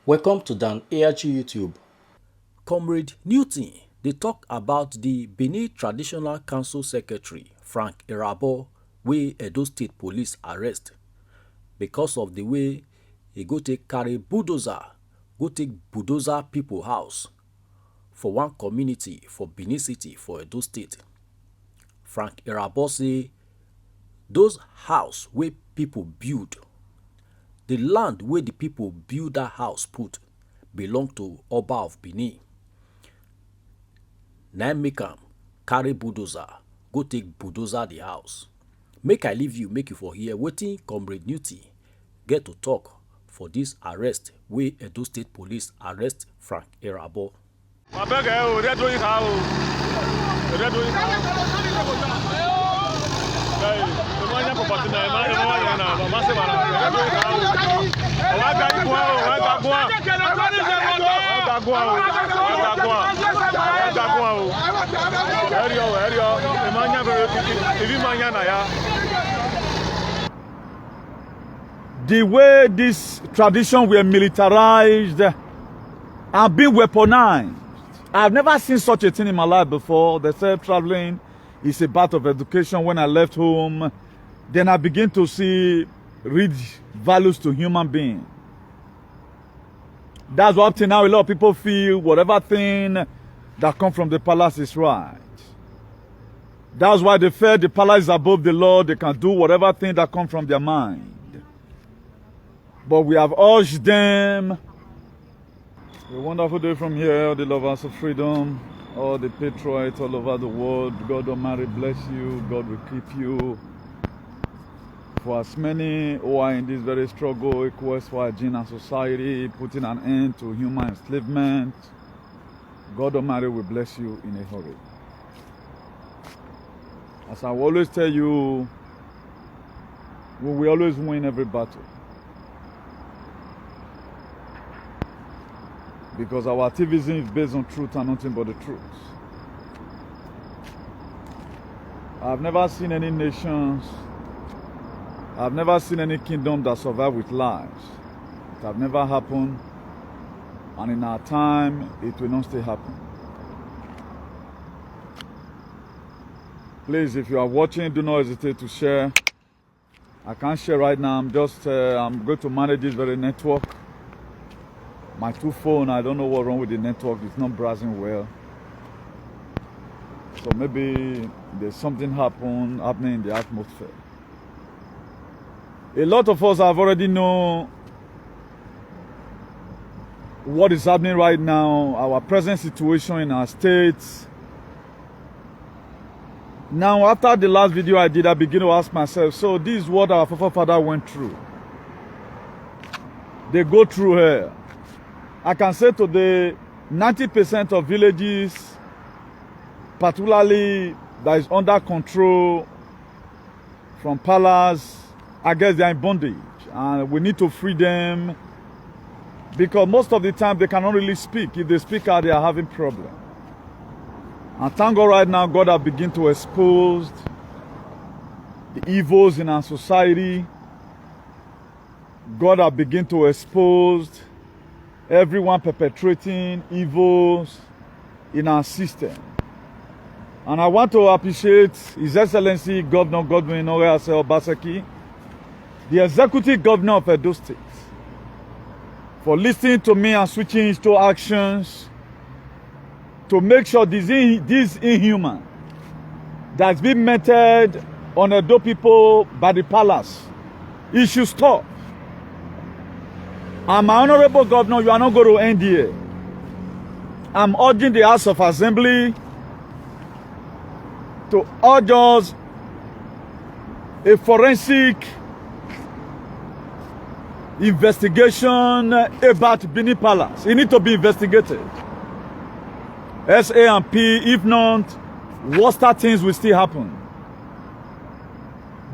Welcome to Dan ARG YouTube. Comrade Newton, they talk about the Benin Traditional Council Secretary, Frank Irabor, wey Edo State Police arrest because of the way he go take carry bulldozer, people house for one community for Benin City for Edo State. Frank Irabor say those house wey people build, the land where the people build that house put belong to Oba of Benin. Na make am carry bulldozer go take bulldozer the house. Make I leave you, make you for hear wetin Comrade Newton get to talk for this arrest wey Edo State Police arrest Frank Irabor. The way this tradition were militarized and being weaponized, I've never seen such a thing in my life before. They said traveling is a part of education. When I left home, then I begin to read values to human beings. That's what up till now a lot of people feel whatever thing that comes from the palace is right. That's why they feel the palace is above the law. They can do whatever thing that comes from their mind. But we have urged them. A wonderful day from here, all the lovers of freedom, all the patriots all over the world. God Almighty bless you. God will keep you. For as many who are in this very struggle, quest for hygiene and society, putting an end to human enslavement, God Almighty will bless you in a hurry. As I will always tell you, we will always win every battle. Because our activism is based on truth and nothing but the truth. I've never seen any nations, I've never seen any kingdom that survive with lies. It have never happened, and in our time, it will not still happen. Please, if you are watching, do not hesitate to share. I can't share right now. I'm going to manage this very network. My two phones, I don't know what's wrong with the network. It's not browsing well. So maybe there's something happening in the atmosphere. A lot of us have already know what is happening right now, our present situation in our states. Now, after the last video I did, I begin to ask myself, so this is what our forefather went through. They go through here. I can say today, 90% of villages, particularly that is under control from palace, I guess they are in bondage. And we need to free them because most of the time they cannot really speak. If they speak out, they are having problems. And thank God right now, God has begun to expose the evils in our society. God has begun to expose everyone perpetrating evils in our system. And I want to appreciate His Excellency Governor Godwin Obaseki, the Executive Governor of Edo State, for listening to me and switching into actions to make sure this inhuman that's been meted on Edo people by the palace, it should stop. And my honorable governor, you are not going to end here. I'm urging the House of Assembly to urge us a forensic investigation about Benin Palace. It needs to be investigated. SA and P, if not, worse things will still happen.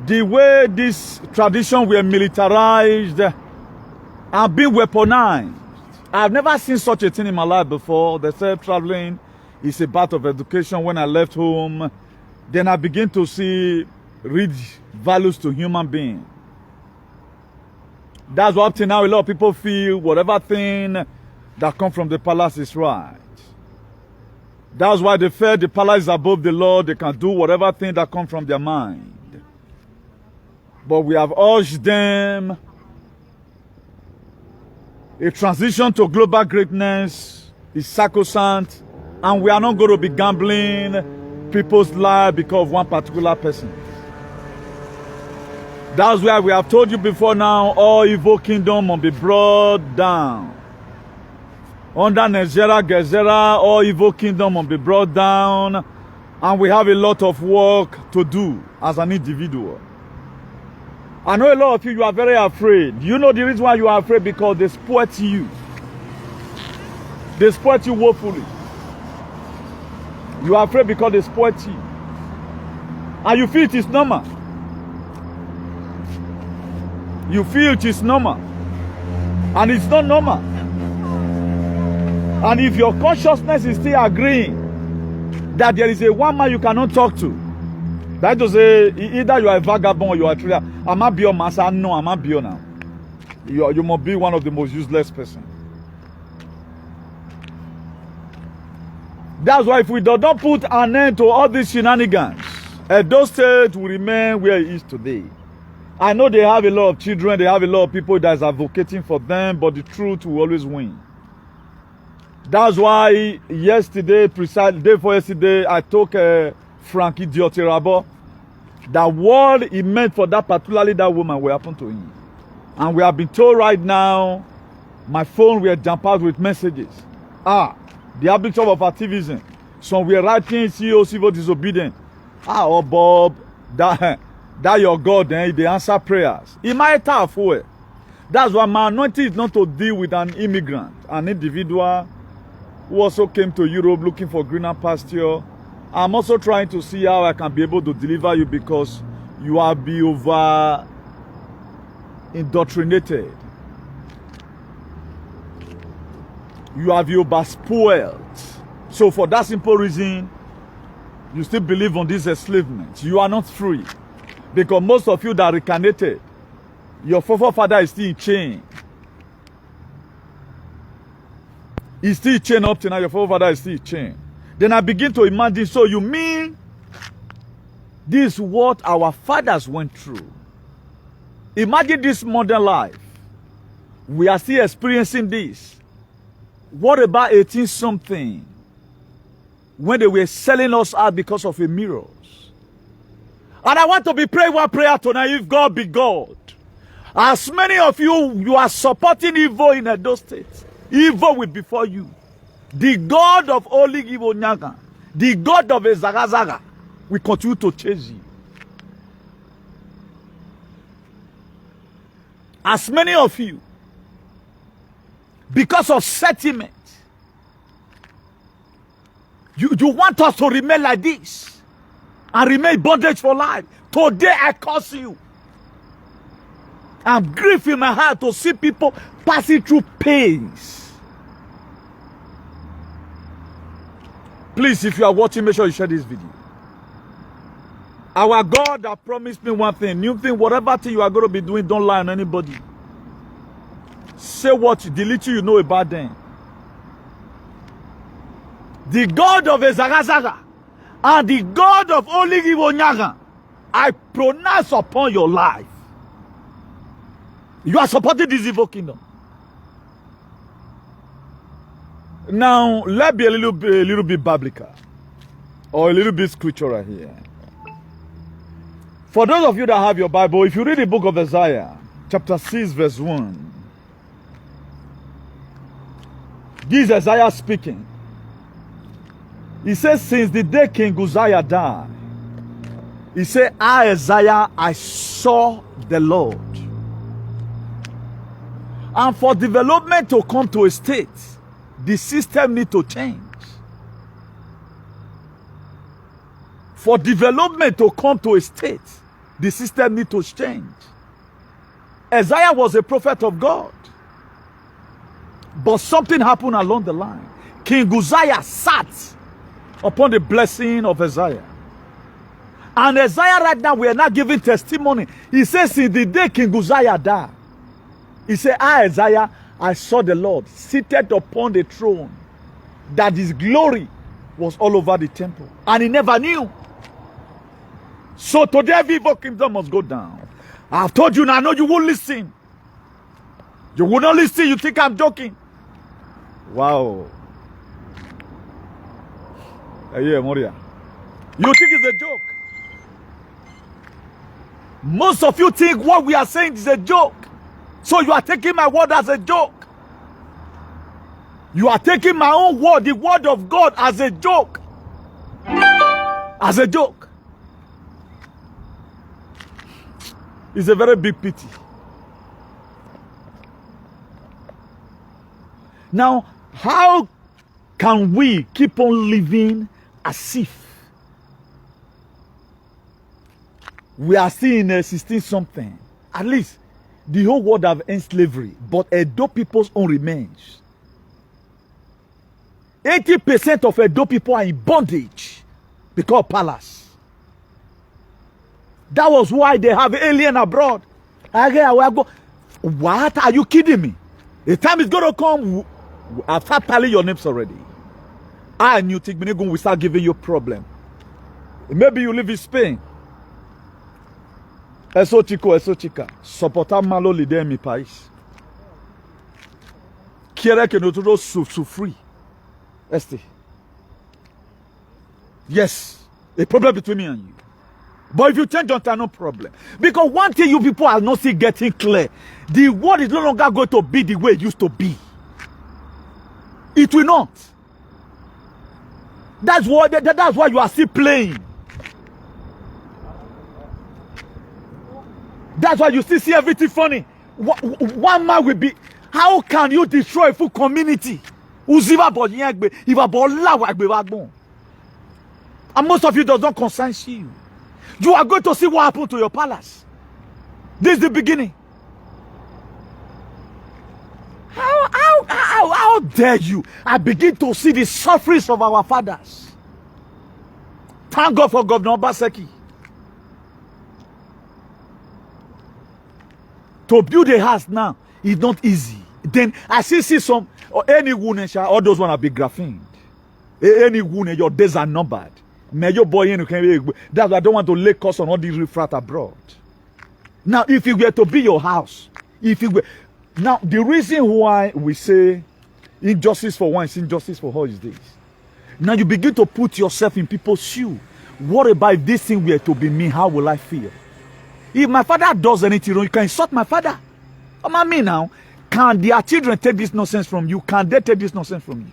The way this tradition were militarized and being weaponized, I've never seen such a thing in my life before. They said traveling is a part of education. When I left home, then I begin to read values to human beings. That's what up till now a lot of people feel whatever thing that comes from the palace is right. That's why they feel the palace is above the law. They can do whatever thing that comes from their mind. But we have urged them a transition to global greatness is sacrosanct, and we are not going to be gambling people's lives because of one particular person. That's why we have told you before now, all evil kingdom must be brought down. Under Nigeria, Gezerah, all evil kingdom must be brought down, and we have a lot of work to do as an individual. I know a lot of you are very afraid. You know the reason why you are afraid? Because they exploit you. They exploit you woefully. You are afraid because they exploit you. And you feel it is normal. You feel it is normal. And it's not normal. And if your consciousness is still agreeing that there is a one man you cannot talk to, that is to say, either you are a vagabond or you are a trader. I'm not be your master. No, I'm not be your now. You must be one of the most useless person. That's why if we do not put an end to all these shenanigans, Edo State will remain where it is today. I know they have a lot of children, they have a lot of people that is advocating for them, but the truth will always win. That's why yesterday, precisely day before yesterday, I took Frankie Irabor. That word he meant for that, particularly that woman, will happen to him. And we have been told right now, my phone will jump out with messages. The habitude of activism. Some were writing CEO civil disobedient. Oh Bob, that your God, they answer prayers. It might have for. That's why my anointing is not to deal with an immigrant, an individual who also came to Europe looking for greener pasture. I'm also trying to see how I can be able to deliver you because you are be over indoctrinated. You have you over spoiled. So for that simple reason, you still believe on this enslavement. You are not free. Because most of you that are reincarnated, your forefather is still in chain. He's still chained up to now, your forefather is still in chain. Then I begin to imagine, so you mean this is what our fathers went through? Imagine this modern life. We are still experiencing this. What about 18-something? When they were selling us out because of a mirrors. And I want to be praying one prayer tonight, if God be God. As many of you are supporting evil in Edo State. Evil will be for you. The God of Oli Gibonyaga, the God of Ezagazaga, will continue to chase you. As many of you, because of sentiment, you want us to remain like this and remain bondage for life. Today I curse you. I'm grief in my heart to see people passing through pains. Please, if you are watching, make sure you share this video. Our God that promised me one thing, new thing, whatever thing you are going to be doing, don't lie on anybody. Say what, the little you know about them. The God of Ezagazaga and the God of Oligibonyaga, I pronounce upon your life. You are supporting this evil kingdom. Now, let's be a little bit biblical or a little bit scriptural here. For those of you that have your Bible, if you read the book of Isaiah, chapter 6, verse 1, this is Isaiah speaking. He says, since the day King Uzziah died, he said, I, Isaiah, I saw the Lord. And for development to come to a state, the system needs to change. For development to come to a state, the system needs to change. Isaiah was a prophet of God. But something happened along the line. King Uzziah sat upon the blessing of Isaiah. And Isaiah right now, we are not giving testimony. He says, in the day King Uzziah died, He said, I, Isaiah, I saw the Lord seated upon the throne, that his glory was all over the temple. And he never knew. So today, every evil kingdom must go down. I've told you now, I know you won't listen. You will not listen. You think I'm joking. Wow. Yeah, Moria. You think it's a joke? Most of you think what we are saying is a joke. So you are taking my word as a joke. You are taking my own word, the word of God, as a joke. As a joke. It's a very big pity. Now, how can we keep on living as if we are still in a 16 something? At least the whole world have end slavery, but Edo people's own remains. 80% of Edo people are in bondage because of palace. That was why they have alien abroad. What? Are you kidding me? The time is going to come. I've started telling your names already. I knew Tigminigun will start giving you problem. Maybe you live in Spain. Eso chica. Soportar malo líder mi país. Quiere que nosotros sufrir. Yes, a problem between me and you. But if you change, don't have no problem. Because one thing you people are not still getting clear. The world is no longer going to be the way it used to be. It will not. That's why you are still playing. That's why you still see everything funny. One man will be. How can you destroy a full community? And most of you does not concern you. You are going to see what happened to your palace. This is the beginning. How dare you? I begin to see the sufferings of our fathers. Thank God for Governor Obaseki. To build a house now is not easy. Then I still see some, or any wound, all those want to be graphined. Any wound, your days are numbered. May your boy, that's why I don't want to lay cost on all these refrat abroad. Now, if it were to be your house, if it were, now the reason why we say injustice for one is injustice for all is this. Now you begin to put yourself in people's shoes. What about if this thing were to be me? How will I feel? If my father does anything wrong, you can insult my father. Come on, me now. Can their children take this nonsense from you? Can they take this nonsense from you?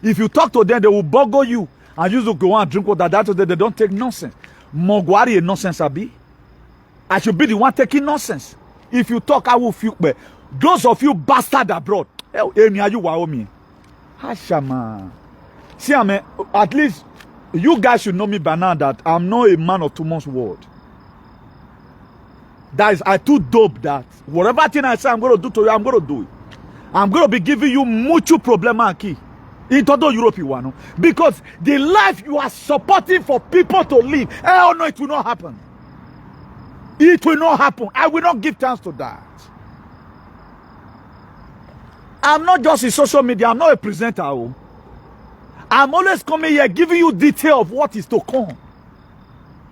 If you talk to them, they will boggle you and use to go and drink water. That they don't take nonsense. Mogwari nonsense, Abi. I should be the one taking nonsense. If you talk, I will feel. But those of you bastard abroad, you Hashama. See, I mean, at least you guys should know me by now that I'm not a man of too much word. That is, I too dope that whatever thing I say I'm going to do to you, I'm going to do it. I'm going to be giving you mucho problema aquí. In total Europe, you want, because the life you are supporting for people to live, oh no, it will not happen. It will not happen. I will not give chance to that. I'm not just in social media. I'm not a presenter. I'm always coming here giving you detail of what is to come.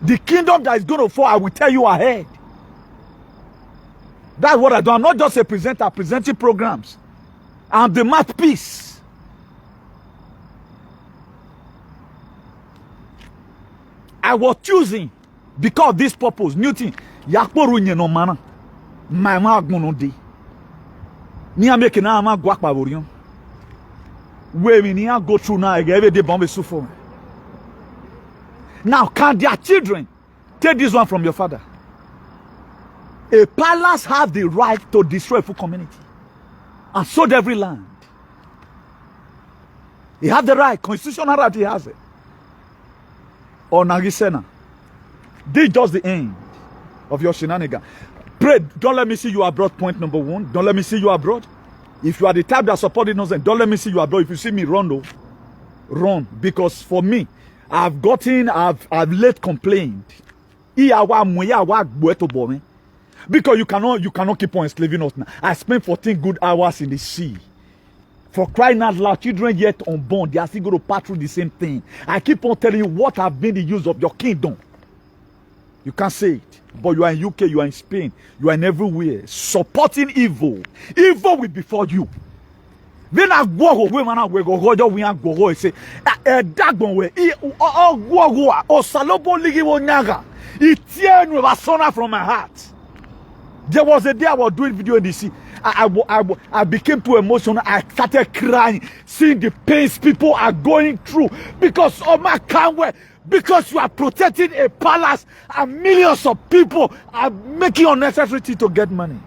The kingdom that is going to fall, I will tell you ahead. That's what I do. I'm not just a presenter presenting programs. I'm the mouthpiece. I was choosing because of this purpose. New thing. Yakporu nye no mana. My magmono di. Ni ameke na ama gwa kpaborion. Where we ni go through now every day bombe suffer. Now can their children take this one from your father? A palace has the right to destroy a full community and sold every land. He has the right, constitutional right, he has it. Or Nagisena. This is just the end of your shenanigan. Pray, don't let me see you abroad, point number one. Don't let me see you abroad. If you are the type that supported nonsense, don't let me see you abroad. If you see me run, though, run. Because for me, I've late complained. Because you cannot keep on enslaving us now. I spent 14 good hours in the sea. For crying out loud, children yet unborn, they are still going to pass through the same thing. I keep on telling you what have been the use of your kingdom. You can't say it. But you are in UK, you are in Spain, you are in everywhere. Supporting evil. Evil will be for you. Then I go away, man. We go say, Dagbon we, o Salobo ligi wo nyaga. It tear me from my heart. There was a day I was doing video in the sea. I became too emotional. I started crying, seeing the pains people are going through because of my can't. Because you are protecting a palace and millions of people are making unnecessary things to get money.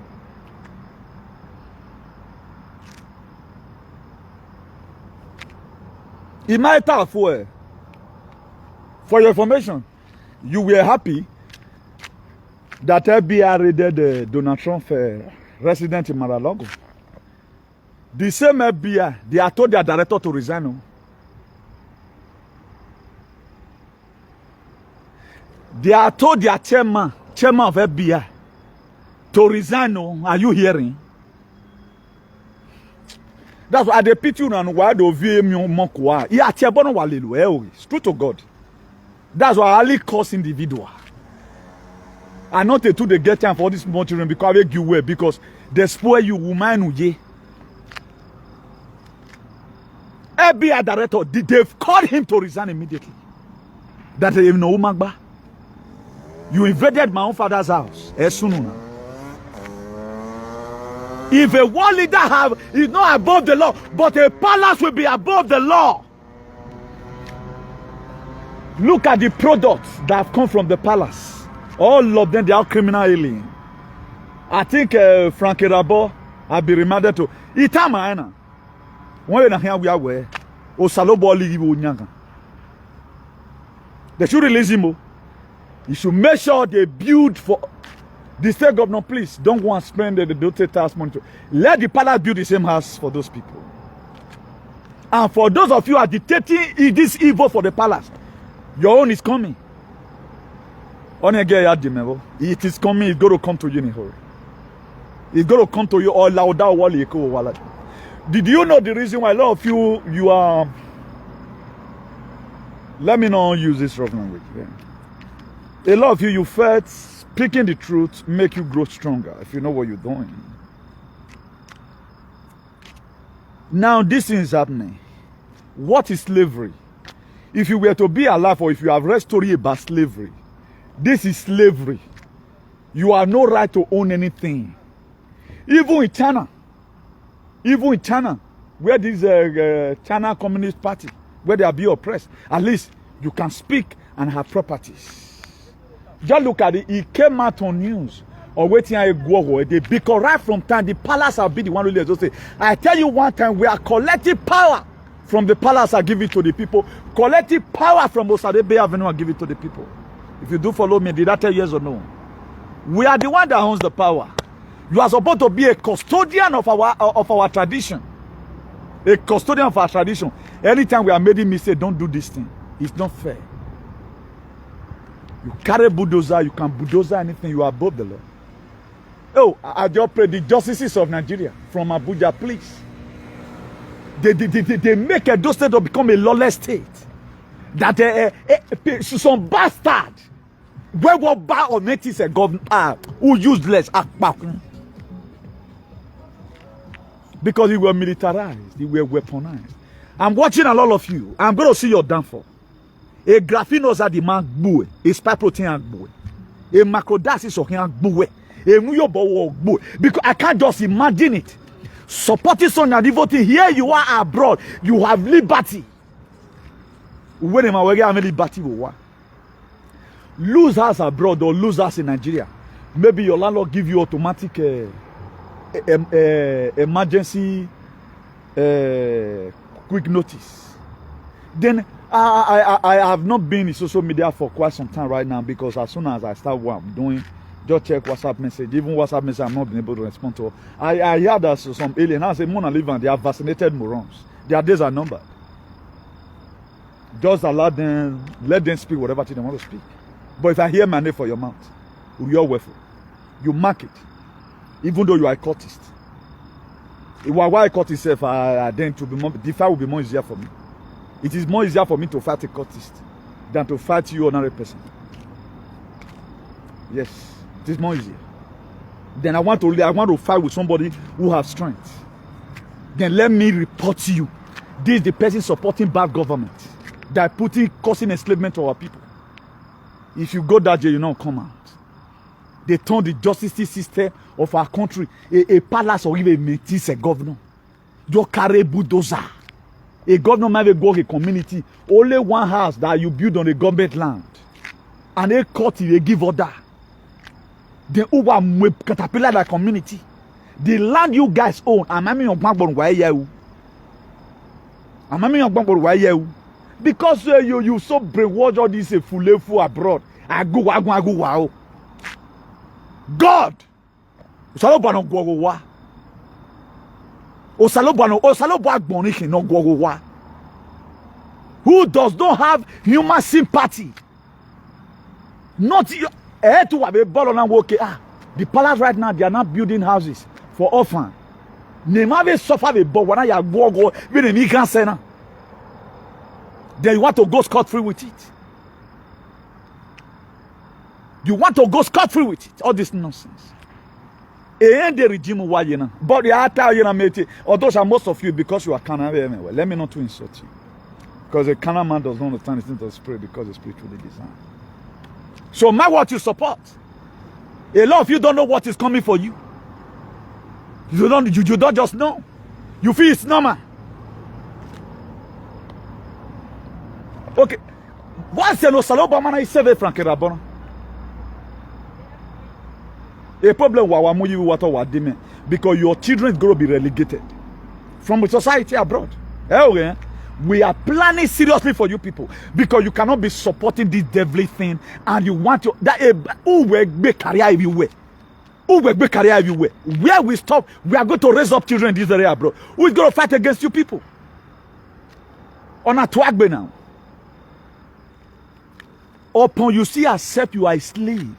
In my time, for your information, you were happy that FBI raided Donald Trump resident in Mar-a-Lago. The same FBI, they are told their director to resign. They are told their chairman of FBI to resign. Are you hearing? That's why they pity you and why do VM. Yeah, it's true to God. That's why I only curse individual. I not to the get time for this small children because I give way because they spoil you woman. FBI director, they've called him to resign immediately. That they even know Magba. You invaded my own father's house. If a world leader is not above the law, but a palace will be above the law. Look at the products that have come from the palace. All of them, they are criminal alien. I think Frank Irabor have been remanded to Itama. When we are where they should release him. You should make sure they build for the state governor. Please don't go and spend the donated tax money. Let the palace build the same house for those people. And for those of you who are dictating this evil for the palace, your own is coming. It is coming. It's going to come to you in a hurry. It's going to come to you all louder. Did you know the reason why a lot of you are? Let me not use this rough language. Yeah. A lot of you felt speaking the truth make you grow stronger if you know what you're doing. Now this thing is happening. What is slavery? If you were to be alive or if you have read story about slavery, this is slavery. You have no right to own anything. Even in China, where this China Communist Party, where they are being oppressed, at least you can speak and have properties. Just look at it. It came out on news or waiting at a go because right from time the palace will be the one who just say, I tell you one time we are collecting power from the palace and give it to the people. Collecting power from Osadebe Avenue and give it to the people. If you do follow me, did I tell you yes or no? We are the one that owns the power. You are supposed to be a custodian of our tradition. A custodian of our tradition. Anytime we are making mistake, don't do this thing. It's not fair. You carry bulldozer, you can bulldozer anything, you are above the law. Oh, I just pray the justices of Nigeria from Abuja, please. They make Edo State to become a lawless state. That some bastard where go buy or notice a government who useless because you were militarized, you were weaponized. I'm watching a lot of you. I'm going to see your downfall. A graphinos are the man bue, a spy protein bue, a macrodasis of him bue, a muyo bue. Because I can't just imagine it. Supporting son and devoting here you are abroad, you have liberty. When am I having liberty? Lose house abroad or lose house in Nigeria. Maybe your landlord give you automatic emergency quick notice. Then I have not been in social media for quite some time right now because as soon as I start what I'm doing, just check WhatsApp message. Even WhatsApp message I'm not been able to respond to. I heard that some alien I say Mona live and they are vaccinated morons. Their days are numbered. Just allow them, let them speak whatever they want to speak. But if I hear my name for your mouth, you're worthful. You mark it. Even though you are a cultist. Why I cut itself, then to be more, the fight will be more easier for me. It is more easier for me to fight a cultist than to fight you, another person. Yes, it is more easier. Then I want to fight with somebody who has strength. Then let me report to you. This is the person supporting bad government that causing enslavement to our people. If you go that jail, you don't come out. They turn the justice system of our country a palace or even a metis a governor. You carry bulldozer. A governor might go a community. Only one house that you build on a government land. And they cut it, they give order. Then over caterpillar that community. The land you guys own, because you so brainwash all this full abroad. I go wow. God. Who does not have human sympathy? Not you. The palace right now, they are not building houses for orphans. Then you want to go scot-free with it. You want to go scot-free with it. All this nonsense. And the regime but the other although most of you, because you are Canaan, let me not to insult you. Because a Canaan man does not understand the things of spirit because it's spiritually designed. So my what you support. A lot of you don't know what is coming for you. You don't just know. You feel it's normal. Okay. What's the no saloba man is save Frank Irabor? A problem because your children is going to be relegated from the society abroad. We are planning seriously for you people because you cannot be supporting this deadly thing and you want to that who will make career everywhere. Who will make career everywhere? Where we stop, we are going to raise up children in this area abroad. Who is going to fight against you people? On a twagbe now. Upon you see accept you are a slave.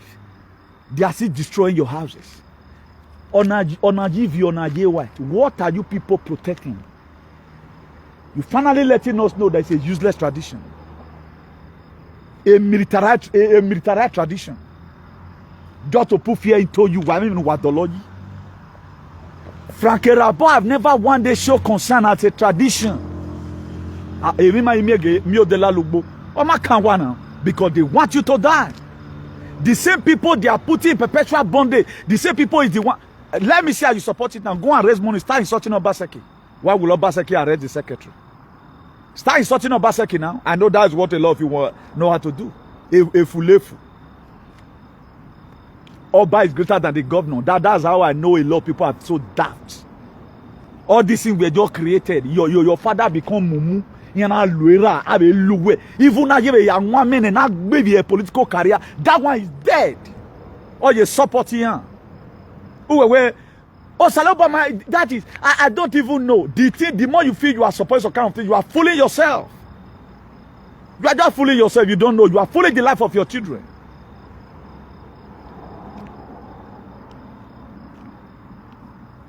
They are still destroying your houses. What are you people protecting? You finally letting us know that it's a useless tradition. A military tradition. Just to put fear into you. I mean, what the Lord? Frank Irabor have never one day show concern as a tradition. Because they want you to die. The same people they are putting in perpetual bondage. The same people is the one. Let me see how you support it now. Go and raise money. Start insulting Obaseki. Why will Obaseki arrest the secretary? Start insulting Obaseki now. I know that's what a lot of you know how to do. A fulefu. Oba is greater than the governor. That's how I know a lot of people are so daft. All these things were just created. Your father become mumu. Even now, you have a young woman and now maybe a political career. That one is dead. Or you support him. Oh, Salobama, that is, I don't even know. The more you feel you are supposed to kind of thing, you are fooling yourself. You are just fooling yourself. You don't know. You are fooling the life of your children.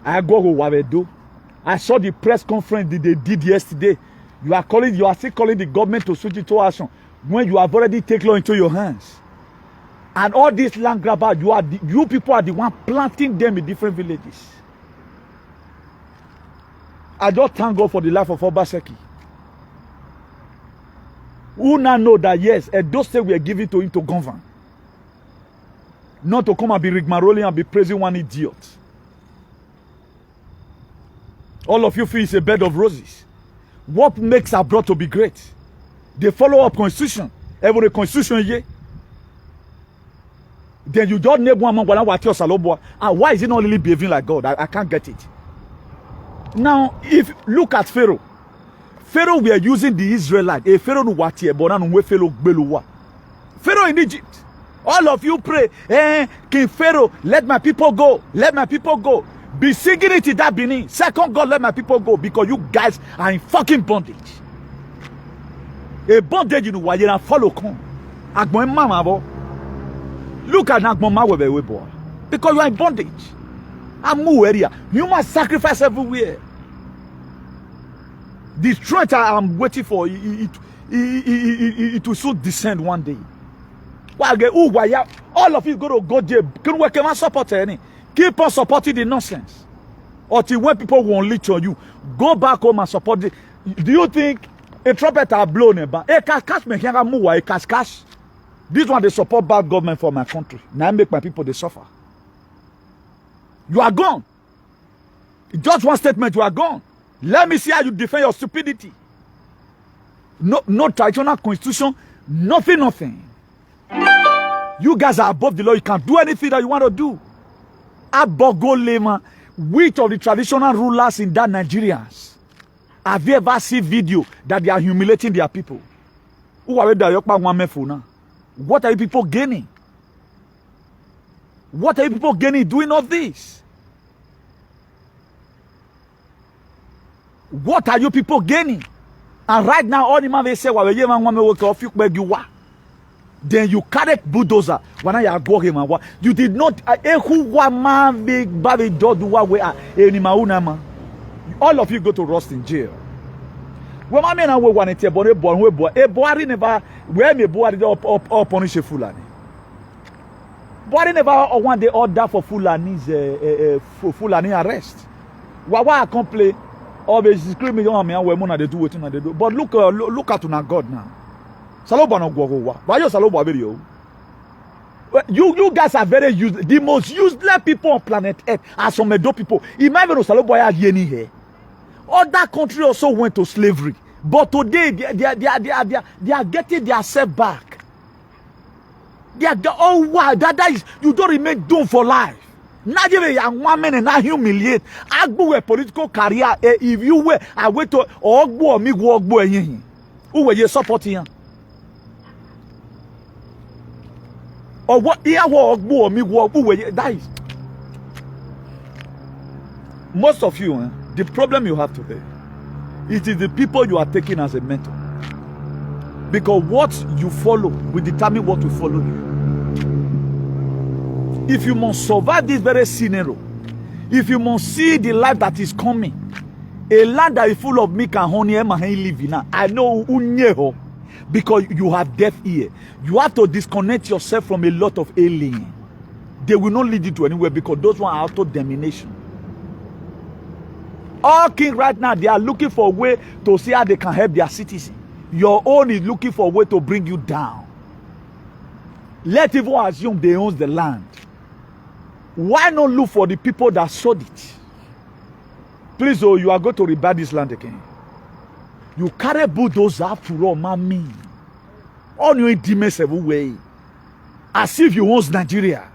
I go what they do. I saw the press conference that they did yesterday. You are still calling the government to switch into action when you have already taken law into your hands. And all these land grabbers, you people are the one planting them in different villages. I don't thank God for the life of Obaseki. Who now know that yes, those things we are giving to him to govern. Not to come and be rigmaroling and be praising one idiot. All of you feel it's a bed of roses. What makes abroad to be great? They follow up constitution. Every constitution here. Then you don't name one man and why is he not really behaving like God? I can't get it. Now, if look at Pharaoh. Pharaoh we are using the Israelite. A Pharaoh no watie bonan we Pharaoh beluwa. Pharaoh in Egypt. All of you pray, King Pharaoh, let my people go. Let my people go. Be singing it in that Benin. Second God, let my people go because you guys are in fucking bondage. A bondage in why you follow come. Agbon mama bo. Look at Agbon ma webe boy. Because you are in bondage. Amu area. Human sacrifice everywhere. The strength I'm waiting for, it will soon descend one day. All of you go to God there. Can we come support any? Keep on supporting the nonsense. Until when people won't leech on you, go back home and support it. Do you think a trumpet are blown about? Cash. This one they support bad government for my country. Now I make my people they suffer. You are gone. Just one statement, you are gone. Let me see how you defend your stupidity. No traditional constitution, nothing. You guys are above the law. You can do anything that you want to do. Abogo Lema, which of the traditional rulers in that Nigerians have you ever seen video that they are humiliating their people? What are you people gaining? What are you people gaining doing all this? What are you people gaining? And right now, all the man they say, then you carry bulldozer. When I go him, you did not. All of you go to rust in jail. When my men are one at a boy, never where me boy or punish a Fulani. Boy never one day order for Fulani's Fulani arrest. Why complain? Always screaming on me and women they do what they do. But look at God now. Saloba no go. Why you Saloba video? You guys are very the most useless people on planet Earth are some Edo people. Imagine Saloba yeni here. Other countries also went to slavery, but today they are getting themselves back. Wow, that is you don't remain doomed for life. Not even young woman and not humiliate. I go a political career if you were I wait to Ogbo me go Ogbo who were you supporting? Or what here Ogbo me go who were you that is most of you the problem you have today, it is the people you are taking as a mentor. Because what you follow will determine what will follow you. If you must survive this very scenario, if you must see the life that is coming, a land that is full of milk and honey, I know unyeho, because you have deaf ear. You have to disconnect yourself from a lot of aliens. They will not lead you to anywhere because those ones are auto-domination. All kings right now, they are looking for a way to see how they can help their citizens. Your own is looking for a way to bring you down. Let people assume they own the land. Why not look for the people that sold it? Please, oh, you are going to rebuy this land again. You carry bulldozer after all, mommy. On your demons everywhere. As if you own Nigeria.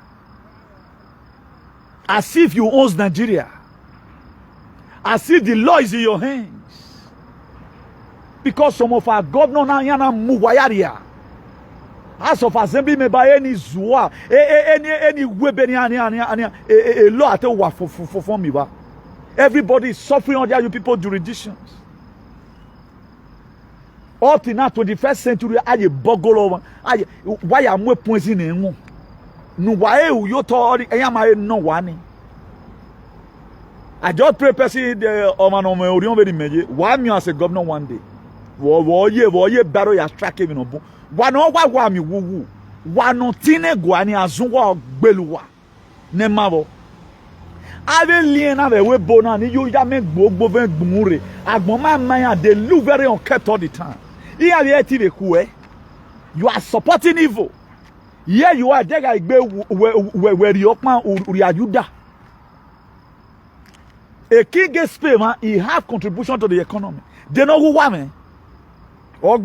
As if you own Nigeria. As if the law is in your hands. Because some of our governors now move wayaria. As of assembly may buy any zua, any weapon, a law at all for me. Everybody is suffering under you people jurisdictions. Up to now, 21st century, I boggle over. Why am I pointing in? No, why you told I am no one. I just pray person the Orion very major. Why me as a governor one day? War ye battle ya strike even on. Why me woo? Why no tine guani azunwa beluwa? Ne mavo. Ave lien ave we bona ni you ya make gbogbo ven gbumure. Agboma maya they look very unkept all the time. Here you are supporting evil. Here you are there where you are. A king gets paid, man, he have contribution to the economy. They know who woman. You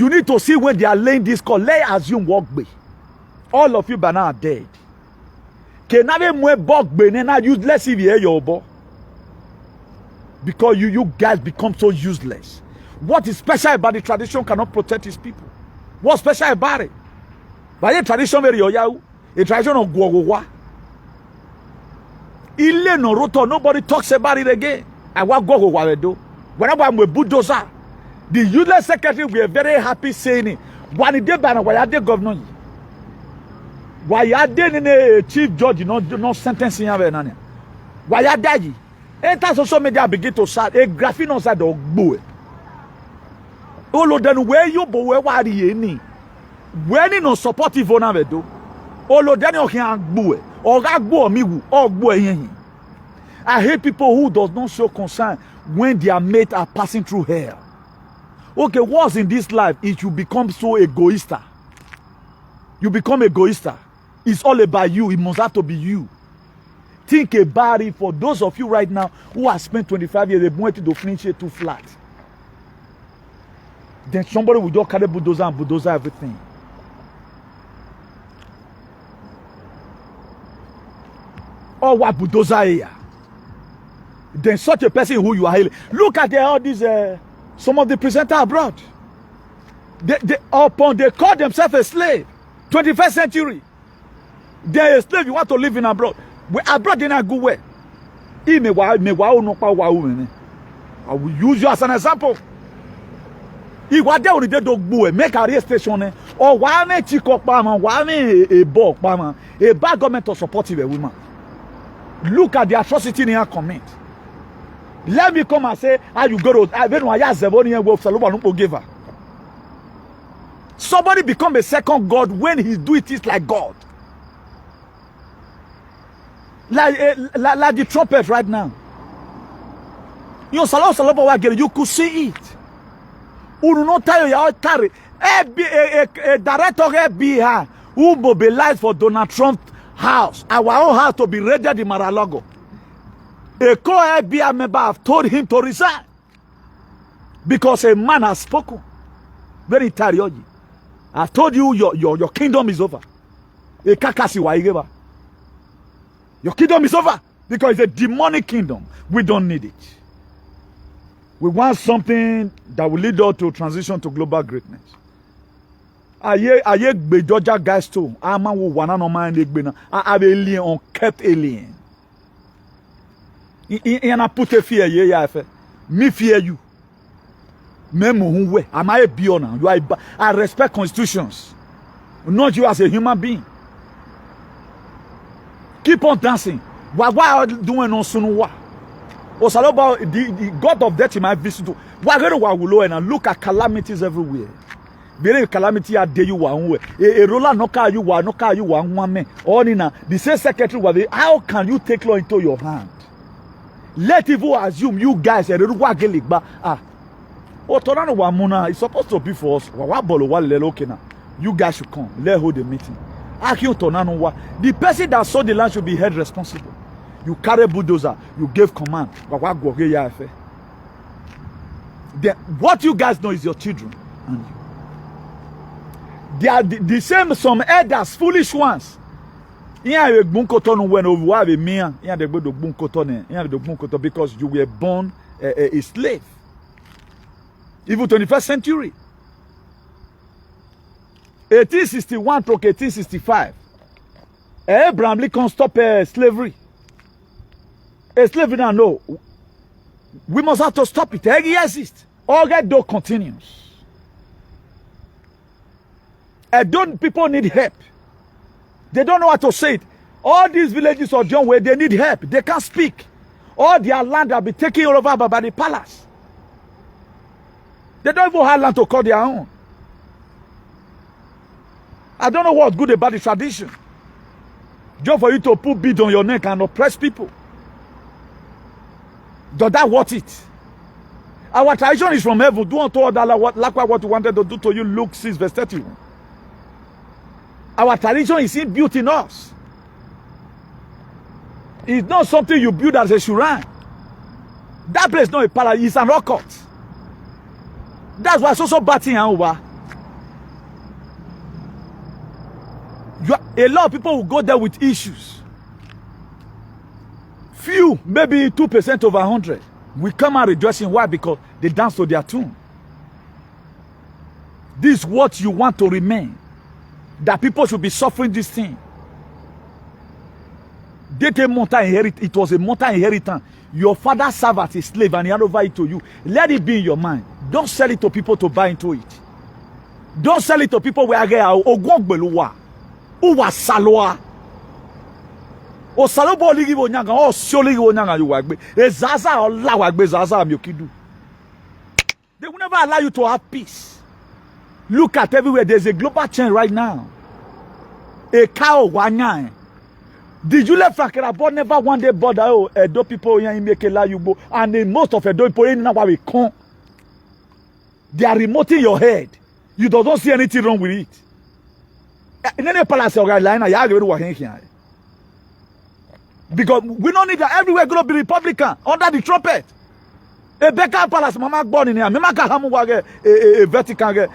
need to see when they are laying this call. Lay assume walk be. All of you by now are dead. Can never more bog be now useless if you hear your bo. Because you guys become so useless. What is special about the tradition cannot protect his people? What's special about it? By the tradition very a tradition of Guagowa. Nobody talks about it again. I want go do. Whenever I'm with bulldozer, the useless secretary we are very happy saying it. One day by the governor. Why ya de chief judge no sentencing ya be nani. Why ya daji? Enter social media begin to start a graphing on side of boy. Olo den where you bo we wari ye ni. When no supportive on ave do. Olo den o can boy. Or gbo mi wu or gbo yen. I hate people who does not show concern when their mates are passing through hell. Okay, what's in this life is you become so egoist. You become egoist. It's all about you. It must have to be you. Think about it for those of you right now who have spent 25 years, they wanted to finish it too flat. Then somebody will just carry bulldozer and bulldozer everything. Or what bulldozer here? Then such a person who you are hailing. Look at all these, some of the presenters abroad. They call themselves a slave. 21st century. They're a slave. You want to live in abroad. Abroad in a good way. I will use you as an example. If what they already do make a rail station or one a chico pama, one a bog pama, a bad government to support a woman. Look at the atrocity in your commit. Let me come and say, how you go to I don't know why Saloma give her. Somebody become a second God when he do it like God. Like the trumpet right now. You could see it. You not tell you carry a director FBI who mobilized for Donald Trump's house, our own house to be raided in Mar-a-Lago. A co-FBI member have told him to resign because a man has spoken. Very tired. I told you your kingdom is over. A kakasi wa igeba. Your kingdom is over because it's a demonic kingdom. We don't need it. We want something that will lead us to transition to global greatness. Aye be Georgia guys too. Ama wo wana no man egbe na. Have alien unkept alien. In put a fear ye ya fe. Me fear you. Memo who we. Am I a biona? You are. I respect constitutions. Not you as a human being. Keep on dancing. Why are you doing on Sunuwa? About the God of death in my visit to why and look at calamities everywhere. Very calamity at day you one way. A roller no car you one man. Or in the same secretary was how can you take law into your hand? Let evil assume you guys a Otonano Wamuna is supposed to be for us. You guys should come. Let's hold the meeting. The person that saw the land should be held responsible. You carry bulldozer, you gave command. Then what you guys know is your children and you. They are the same some elders, foolish ones. Because you were born a slave. Even 21st century. 1861 to 1865. Abraham Lincoln stopped slavery. Slavery now, no. We must have to stop it. It exists. All that though continues. People need help. They don't know how to say it. All these villages of John where they need help. They can't speak. All their land will be taken over by the palace. They don't even have land to call their own. I don't know what's good about the tradition. Just for you to put beads on your neck and oppress people. Does that worth it? Our tradition is from heaven. Do unto others like what you wanted to do to you. Luke 6 verse 31. Our tradition is inbuilt in us. It's not something you build as a shrine. That place is not a palace. It's an occult. That's why so batting over. A lot of people will go there with issues. Few, maybe 2% over 100, will come out rejoicing. Why? Because they dance to their tune. This is what you want to remain. That people should be suffering this thing. It was a mortal inheritance. Your father served as a slave and he had over it to you. Let it be in your mind. Don't sell it to people to buy into it. Don't sell it to people where I get Uwa saloa. O salobo ligi wo nyanga. O sio ligi wo nyanga yu wagbe. E zaza o la wagbe zaza amyokidu. They will never allow you to have peace. Look at everywhere. There's a global change right now. A cow wanya. Did you let Frank Irabor never one day bother Edo people here in Mekela Yubo and in most of Edo people in now we come. They are remoting your head. You don't see anything wrong with it. In any palace line, because we don't need that everywhere going to be Republican under the trumpet. A Becca Palace, Mama born in here. Mama Kahamu wage a Vatican a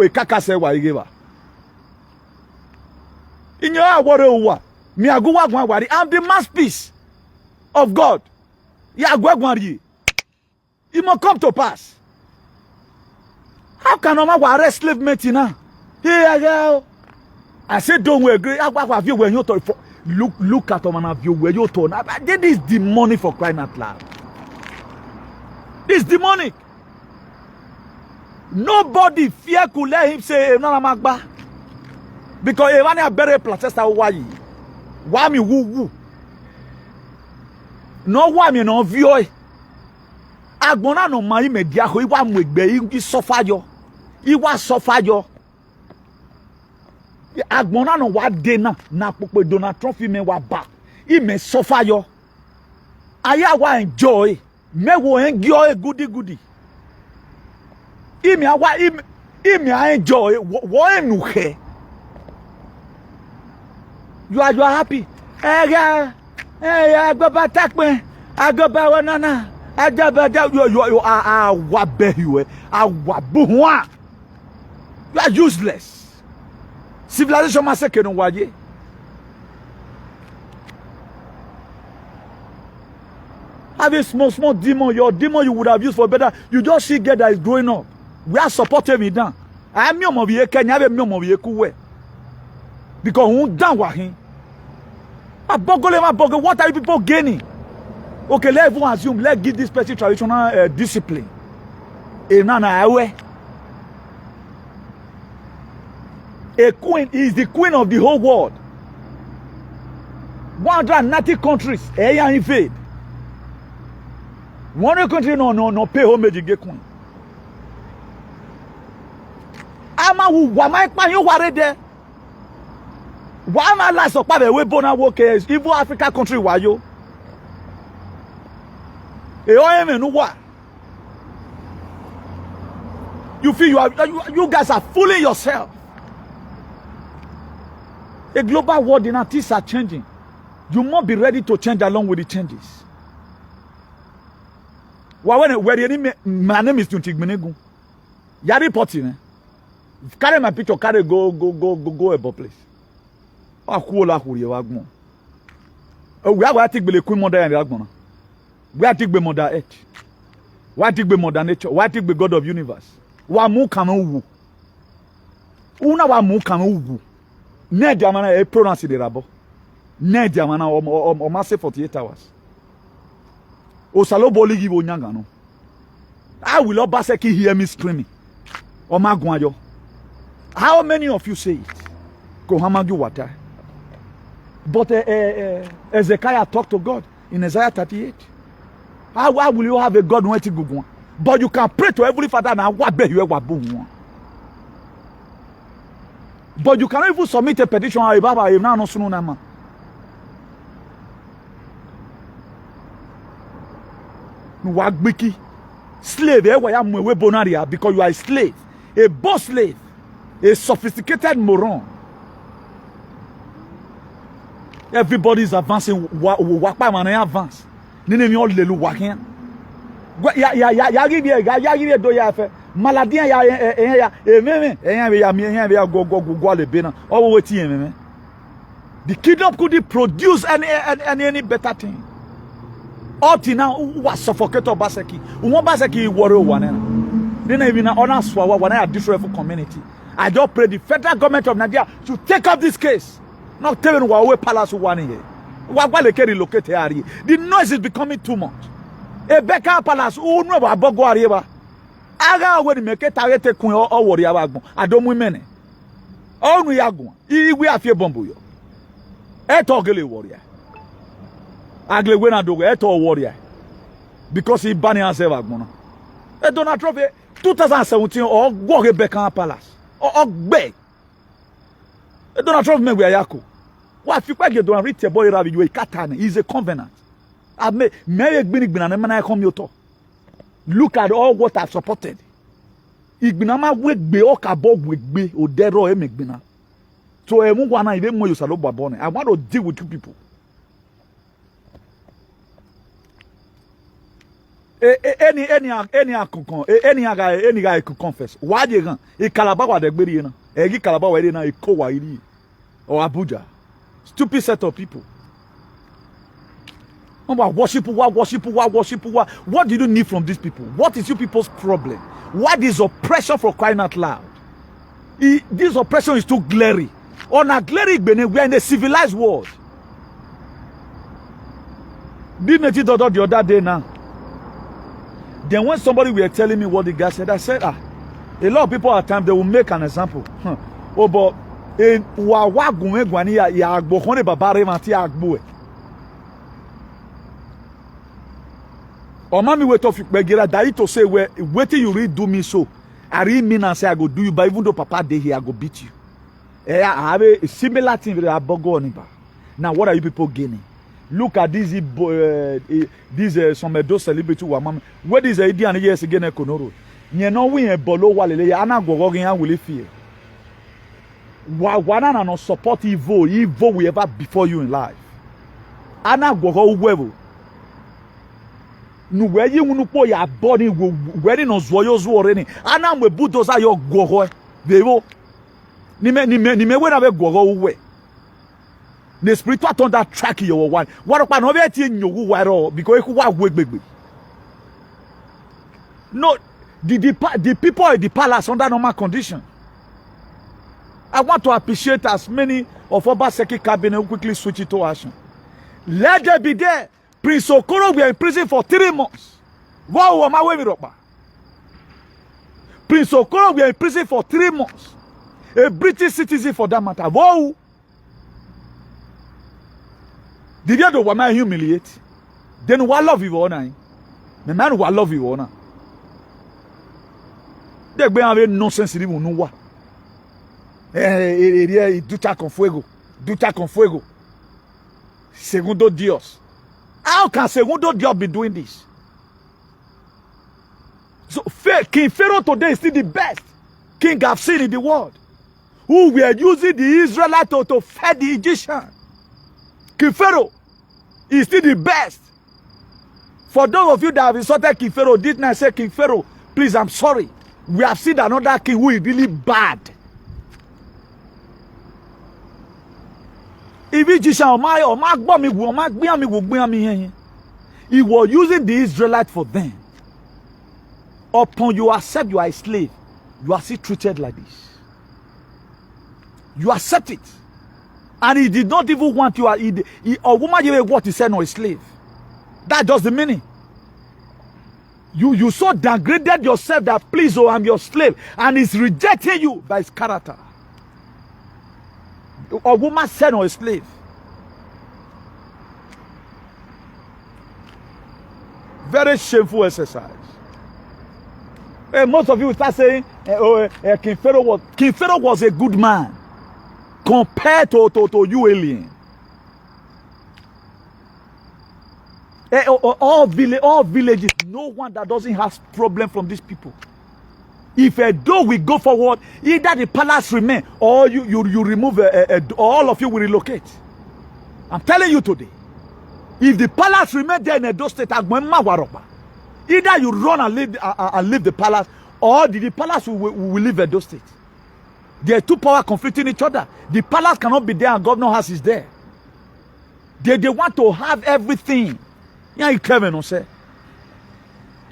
kakase wa igeva. In your word, me aguwa gwari. I'm the masterpiece of God. Ya gwari. It must come to pass. How can Mama arrest slave mate now? Here go. I said don't we agree. When you talk, look at Mama view where you talk. This is demonic for crying out loud. It's demonic. Nobody fear could let him say no magba. Because if I bury Platesta why me woo. No why me no view. Agbona no mai media ho iwa mwegbe I suffer yo. Iwa suffer yo. Agbona no wa de na popo Donald Trump me wa ba. I me suffer yo. Aya wa enjoy. Me wo enjoy goody. Imi awa imi enjoy wo enuhe. You are happy. Agoba takme. Agoba wanana. You are wabehiwe. Awabuhwa. You are useless. Civilization massacre no waje. Have a small demon. Your demon you would have used for better. You just see girl that is growing up. We are supporting me down. I am your movie. Kenya have me movie kuwe. Because who down wahin. What are you people gaining? Okay, let's assume. Let's give this person traditional discipline. A queen is the queen of the whole world. 190 countries. Invade. One country no pay homage to queen. Ama who wamai you worry there. Why am I last of the way bona workers? Even Africa country why you? You feel you guys are fooling yourself. A global world in things are changing. You must be ready to change along with the changes. My name is Tuntigmenegu. You reporting. Carry my picture, carry go about place. We are take the Queen Mother and Ragmona. We are take the Mother Earth. We are take the Mother Nature. We are take the God of Universe. Wa mu kanu. Una wa mu kanu. Ne diamana e pronounce the Irabor. Ne diamana o masse 48 hours. O salobo ligi wo nyanga no. I will not baseki hear me screaming. O magwayo. How many of you say it? Ko hamagi water. But Ezekiah talked to God in Isaiah 38. How will you have a God when to go? But you can pray to Heavenly Father now. But you cannot even submit a petition. Slave, because you are a slave, a boss slave, a sophisticated moron. Everybody is advancing. Wakpa man advance. Nene mi all lelu wakin. Ya give do ya fe. Maladian ya meme. Ya go le bena. All waiting meme. The kingdom could produce any better thing. All now was suffocate Baseki. One Baseki worry one. Then even honor swawa when I different community. I just pray the federal government of Nigeria to take up this case. Not telling why palace one here. Why relocate here? The noise is becoming too much. A Becca palace, who know about Bogo Aga when make it target queen or worry about. I don't women. Oh no yagun. We afie bombo yo. Eto gele warrior. Agle we na dogo eto warrior. Because he bani himself agbona. E Donald Trump 2017 or go Bekan Palace. Or beg. E Donald Trump me we ayako. Wa fi kwa ge don rite boy rabi you katane. Is a covenant. I me egbina na na come yo to. Look at all what I've supported. Igbina ma we gbe o ka bo we gbe o dero e megbina. So e mu gwana ibe mo yo salo babone. I want to deal with you people. Any guy could confess. Why you gan? E Calabar wa de gberi na. E gi Calabar wa ide na e ko wa iri. Or Abuja. Stupid set of people. Worship. What do you need from these people? What is you people's problem? What is oppression for crying out loud? This oppression is too glaring. On a glaring, we are in a civilized world. Didn't it the other day now? Then when somebody were telling me what the guy said, I said, a lot of people at times they will make an example. Oh, but or mommy wait off begera that to say waiting you read do me so. I really mean and say I go do you, but even though Papa dey here, I go beat you. I have a similar thing with Abogo. Now what are you people gaining? Look at these some of those celebrities who are mama. What is the idea and years again Konoro? You know we a bolo wale ana go and will fear. Wana no support evil we ever before you in life. Ana go wevo. Nu we yi unu po ya body we no zwoyo zworeni. Ana mwe bulldozer yo go vevo. Ni me we na be go we. The spiritual thunder track your one. What about no be nyogu waro because you wa gbegbe. No, the people in the palace under normal condition. I want to appreciate as many of Obaseki cabinet who quickly switch it to action. Let them be there. Prince Okoro will be in prison for 3 months. Wow, my way Prince Okoro will be in prison for 3 months. A British citizen for that matter. Wow. Did you do what man humiliate? Then what love you honor? The man who love you honor. They be have nonsense in no what. Ducha con fuego. Segundo Dios. How can Segundo Dios be doing this? So King Pharaoh today is still the best king I've seen in the world. Who were using the Israelites to feed the Egyptians. King Pharaoh is still the best. For those of you that have insulted King Pharaoh, didn't I say, King Pharaoh, please, I'm sorry. We have seen another king who is really bad. If Egyptian he was using the Israelites for them. Upon you accept you are a slave, you are still treated like this. You accept it. And he did not even want you. A woman what he said, no, a slave. That's just the meaning. You so downgraded yourself that please, oh, I'm your slave. And he's rejecting you by his character. A woman said, no, a slave. Very shameful exercise. Most of you start saying, King Pharaoh was a good man. Compared to you alien. All villages, no one that doesn't have problem from these people. If a door will go forward, either the palace remain or you remove all of you will relocate. I'm telling you today. If the palace remain there in Edo State, either you run and leave the palace, or the palace will leave Edo State. There are two powers conflicting each other. The palace cannot be there and governor house is there. They want to have everything. Yeah, you clever, no say.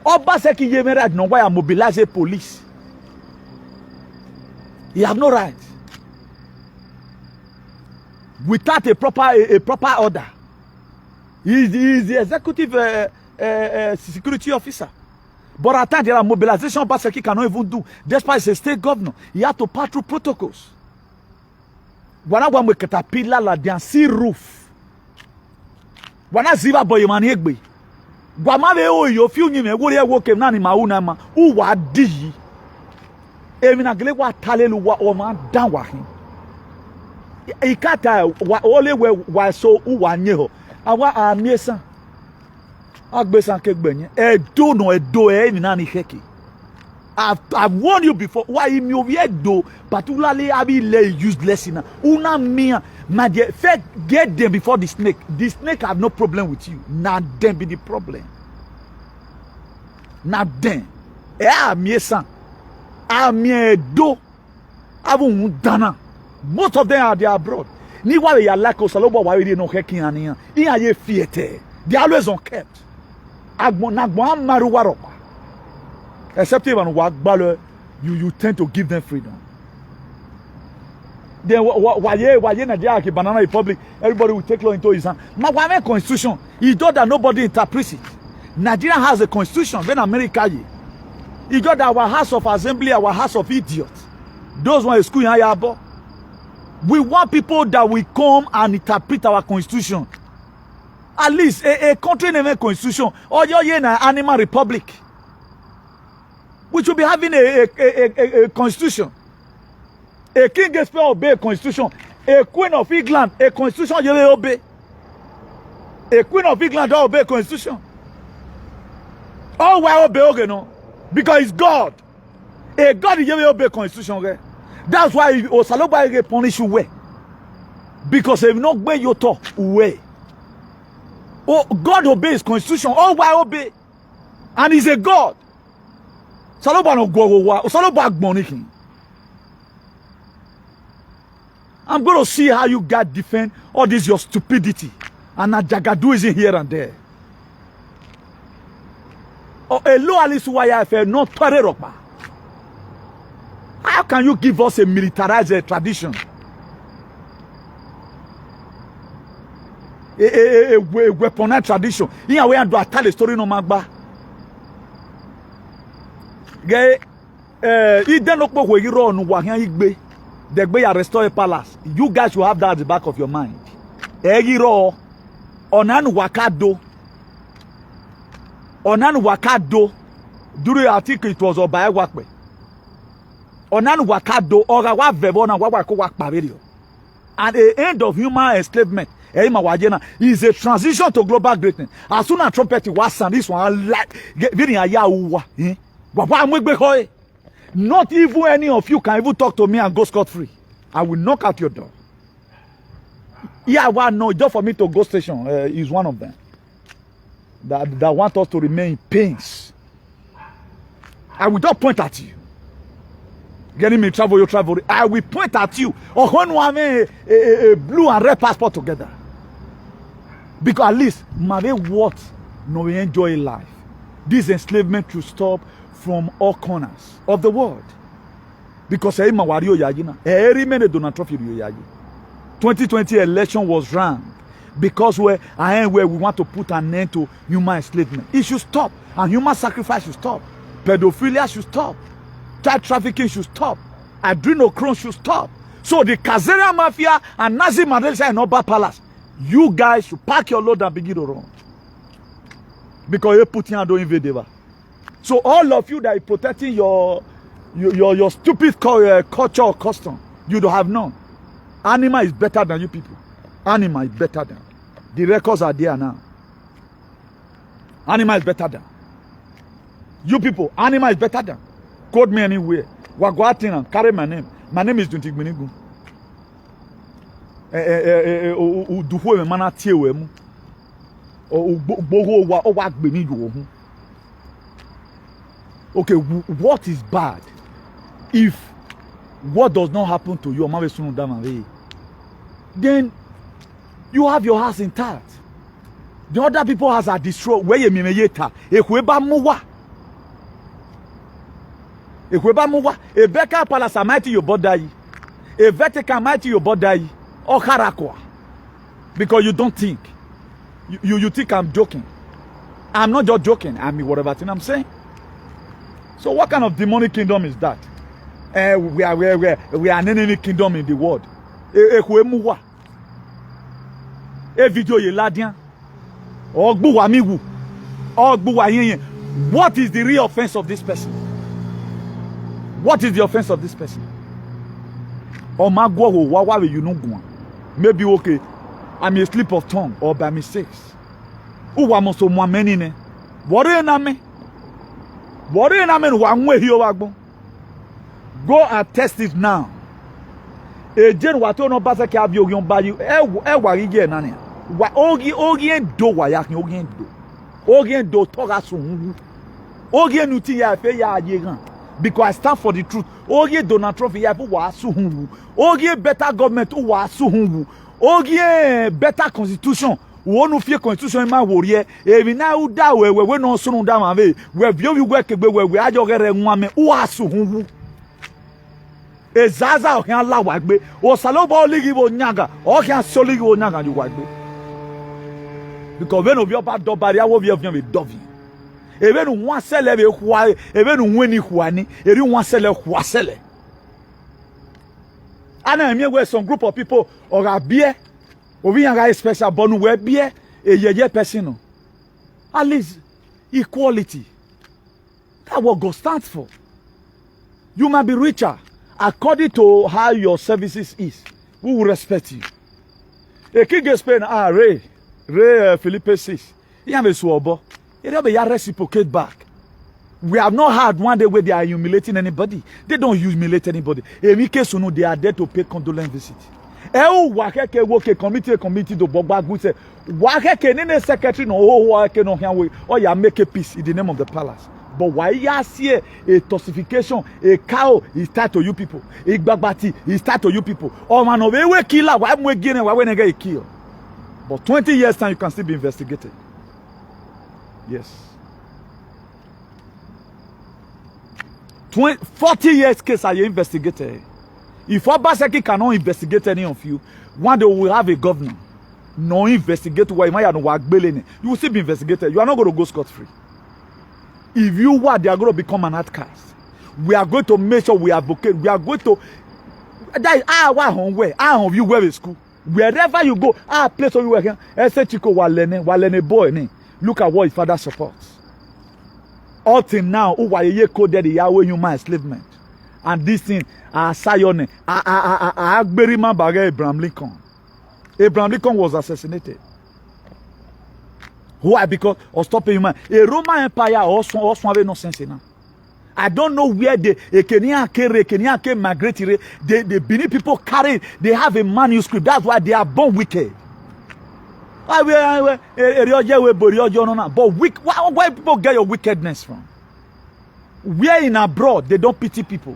Obaseki Yemera no why mobilize a police. He have no right. Without a proper order. He is the executive security officer. But at times there are mobilization Obaseki cannot even do. Despite it's a state governor, he had to pass through protocols. Wana gwa mwe caterpillar la dian si roof. Wana ziba boy man egbe. Gwa ma be o yo fi unyi me wo ye wo kem na ni ma una ma. U wa di. Emi na gele wa talelu wa o ma dan wa hin. Ikata wa ole we wa so u wa nye ho. Awa amiesa. Agbesan kegbenye. Edo no edo emi na ni heke. I've warned you before. Why me over do particularly I be useless in una mia my dear first get them before the snake. The snake have no problem with you. Now them be the problem. Now them. Me san. Me do. Avu dana. Most of them are there abroad. Ni wa ya like osalobo wa we no hekin aniyan. In aye fiete. They always on kept. Agbon amaru waropa. Except even you tend to give them freedom. Then why Nigeria Banana Republic, everybody will take law into his hand. Now why make constitution? He thought that nobody interprets it. Nigeria has a constitution, then America he got our House of Assembly, our House of Idiots. Those one is school in Irabor. We want people that will come and interpret our constitution. At least a country named constitution or you're in an animal republic. We should be having a constitution. A king gets to obey a constitution. A queen of England, a constitution you will obey. A queen of England don't obey a constitution. Oh, why obey okay, no? Because it's God. A God you will obey a constitution. Okay? That's why Osaloba punish you way. Because if not obey your talk way. Oh, God obeys constitution. Oh, why obey? And he's a God. Saloba no go wa. Saloba agbonikin. I'm going to see how you guys defend all this your stupidity. And a jagadu is in here and there. Oh, hello, Alice YFL, not Torerokba. How can you give us a militarized tradition? A weaponized tradition. Here we are to tell a story no magba. He then look where you run igbe. The way you restore a palace. You guys will have that at the back of your mind. Egiro onan wakado. Onan wakado. During the article it was Obaye Wakwe. Onan wakado ora wa vebona wa ko wak paverio. At the end of human enslavement, is a transition to global greatness. As soon as trumpet was sound, this one like very not even any of you can even talk to me and go scot-free. I will knock out your door. Yeah, well, no, just for me to go station is one of them. That want us to remain in pains. I will just point at you. Getting me travel, you travel. I will point at you. Or when we have a blue and red passport together. Because at least, what no we enjoy life. This enslavement should stop from all corners of the world. Because 2020 election was wrong. Because where we want to put an end to human enslavement. It should stop. And human sacrifice should stop. Pedophilia should stop. Child trafficking should stop. Adrenochrome should stop. So the Kazarian Mafia and Nazi Mandela and Oba Palace, you guys should pack your load and begin to run. Because you put in don't invade ever. So all of you that are protecting your stupid culture or custom, you don't have none. Animal is better than you people. Animal is better than. The records are there now. Animal is better than. You people, animal is better than. Quote me anywhere. Wagwatin, carry my name. My name is Duntigbinigu. Uduho me mana tiewe mu. Bogo wa owak bemi yo. Okay, what is bad? If what does not happen to you, then you have your house intact. The other people's house are destroyed. Where you mimeyeta? Ekweba muwa. Ekweba muwa. A Beka Palace mighty your body. A Vatican mighty your body. Or Karakwa. Because you don't think. You think I'm joking. I'm not just joking. I mean whatever thing I'm saying. So what kind of demonic kingdom is that? We are an enemy kingdom in the world. E ko emu wa. E video ye ladian. Ogbu wa mi wu. Ogbu wa yen. What is the real offense of this person? What is the offense of this person? Or magwo ho wa you no go. Maybe okay. I'm a slip of tongue or by mistakes. Uwa mo so mo many ne. Wore na me. Wore na me wa nwe hi o wa gbon. Go and test it now. Ejen wa to no ba se ka bi ogun ba yi e wa ri na ne. Wa ogi en do wa ya kin ogi en do. Ogi en do to ga sun. Ogi en uti ya fe ya aye gan. Because I stand for the truth. Ogi Donald Trump ya fu wa su hu. Ogi better government wa su hu. Ogi better constitution. Wonu fie constitution ma worie. Ebi na u da we no sunu da ma ve. We bio wi gwe kegbe we ajo gere nwa me wa su hu. Ezaza o kan la wa gbe. O salobo ligi bo nyaga. O kan so ligi bo nyaga ju wa gbe. Because when obi oba do bari awo bi ofian be dovi. Ebe nu wan sele be hua, ebe nu weni huani, eri wan sele hua sele. Ana emi we some group of people ora bie, obi yan ga special bonu we bie e yeye person no. At least equality. That's what God stands for. You might be richer according to how your services is. We will respect you. E king Spain Ray Philippe 6. He have a suobo. It will be reciprocate back. We have not had one day where they are humiliating anybody. They don't humiliate anybody. In case you know, they are there to pay condolence visit. Wakeke woke committee to Bogba Guse. Wakeke nene secretary no wake no here or ya make a peace in the name of the palace. But why ya see a tossification, a cow is tied to you people. A babati is tied to you people. Oh man, we killer. Why we getting why when get killed? But 20 years time you can still be investigated. Yes. 40 years case are you investigated. If Obaseki cannot investigate any of you, one day we will have a governor. No investigate why you will still be investigated. You are not going to go scot-free. If you want, they are going to become an outcast. We are going to make sure we advocate. We are going to that is our you where is school. Wherever you go, place where you work. Ese Chico walene boy. Look at what his father supports. All till now, Uwaye coded the Yahweh human enslavement. And this thing, Sayone, Agberima Bagay Abraham Lincoln. Abraham Lincoln was assassinated. Why? Because of stopping human. A Roman Empire also have no sense now. I don't know where the Kenyan migratory, the Benin people carry, they have a manuscript. That's why they are born wicked. But why people get your wickedness from? Where in abroad they don't pity people.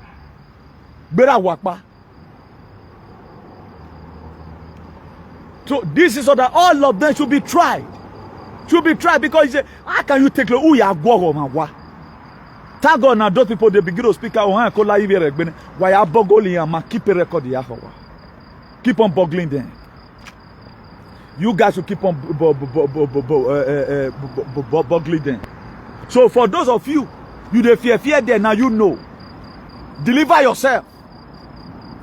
So this is so that all of them should be tried. Should be tried because you say, how can you take the thank God now those people they begin to speak out why are boggling and keep a record. Keep on boggling them. You guys will keep on boggling them. So for those of you, they fear there now you know. Deliver yourself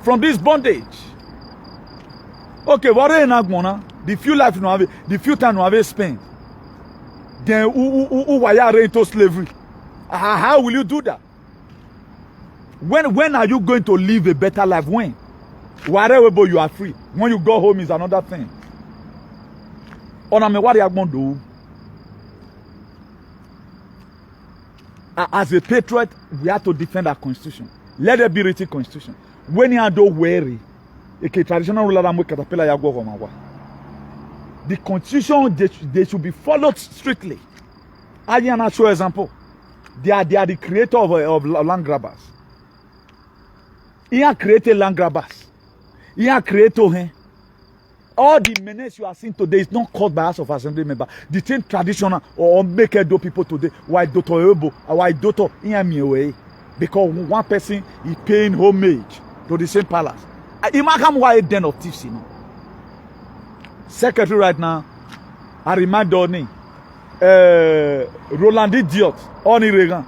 from this bondage. Okay, what are you the few life you have, the few time you have spent, then who are into slavery? How will you do that? When are you going to live a better life? When? Wherever you are free. When you go home is another thing. What are you going to do? As a patriot, we have to defend our constitution. Let there be written constitution. When you don't worry, a traditional ruler the constitution they should be followed strictly. I can show example. They are the creator of land grabbers. He has created land grabbers. He has created all the menace you are seeing today is not caused by House of Assembly member. The same traditional or make do people today. Why Dr. Irabor? Why Dr. Iamiwe? Because one person is paying homage to the same palace. Imagine why a den of thieves, you know. Secretary right now, I remind Donny, Roland Idiot, Oni Regan,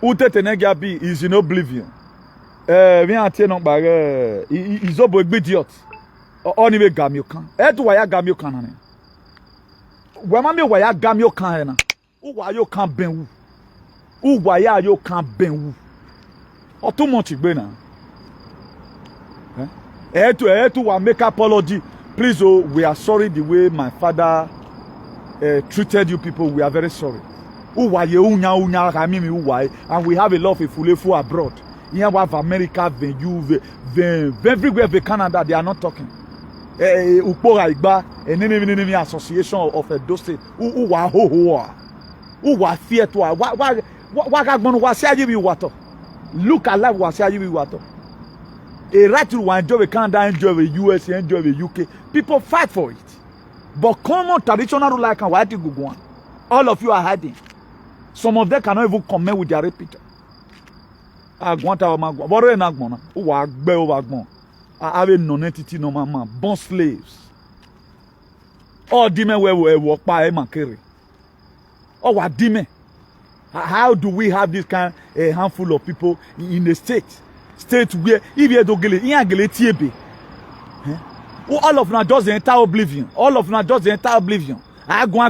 Ute Tenegabi is in oblivion. He's a idiot. Oni be gamio kan. Etu wa ya gamio kan na. We ma me wa ya gamio kan na. U wa yo kan benwu. U wa ya yo kan benwu. O too much gbe na. Etu wa make apology. Please, oh, we are sorry the way my father treated you people. We are very sorry. And we have a lot of Ifulefu abroad. Here we have America, everywhere, Canada, they are not talking. Upora Igba, an enemy association of those states. Who are fear to what? Look alive, was you water. A right to enjoy Canada, enjoy the US, enjoy the UK. People fight for it. But common traditional rule like what you go on. All of you are hiding. Some of them cannot even comment with their repeater. I want our man. What are you not going to? Who are be I have a non-entity no man. Born slaves. All demon where we walk by him and carry. Oh, what demon? How do we have this kind a handful of people in the state where if you don't get it, all of them just enter oblivion. All of them just enter oblivion. I go.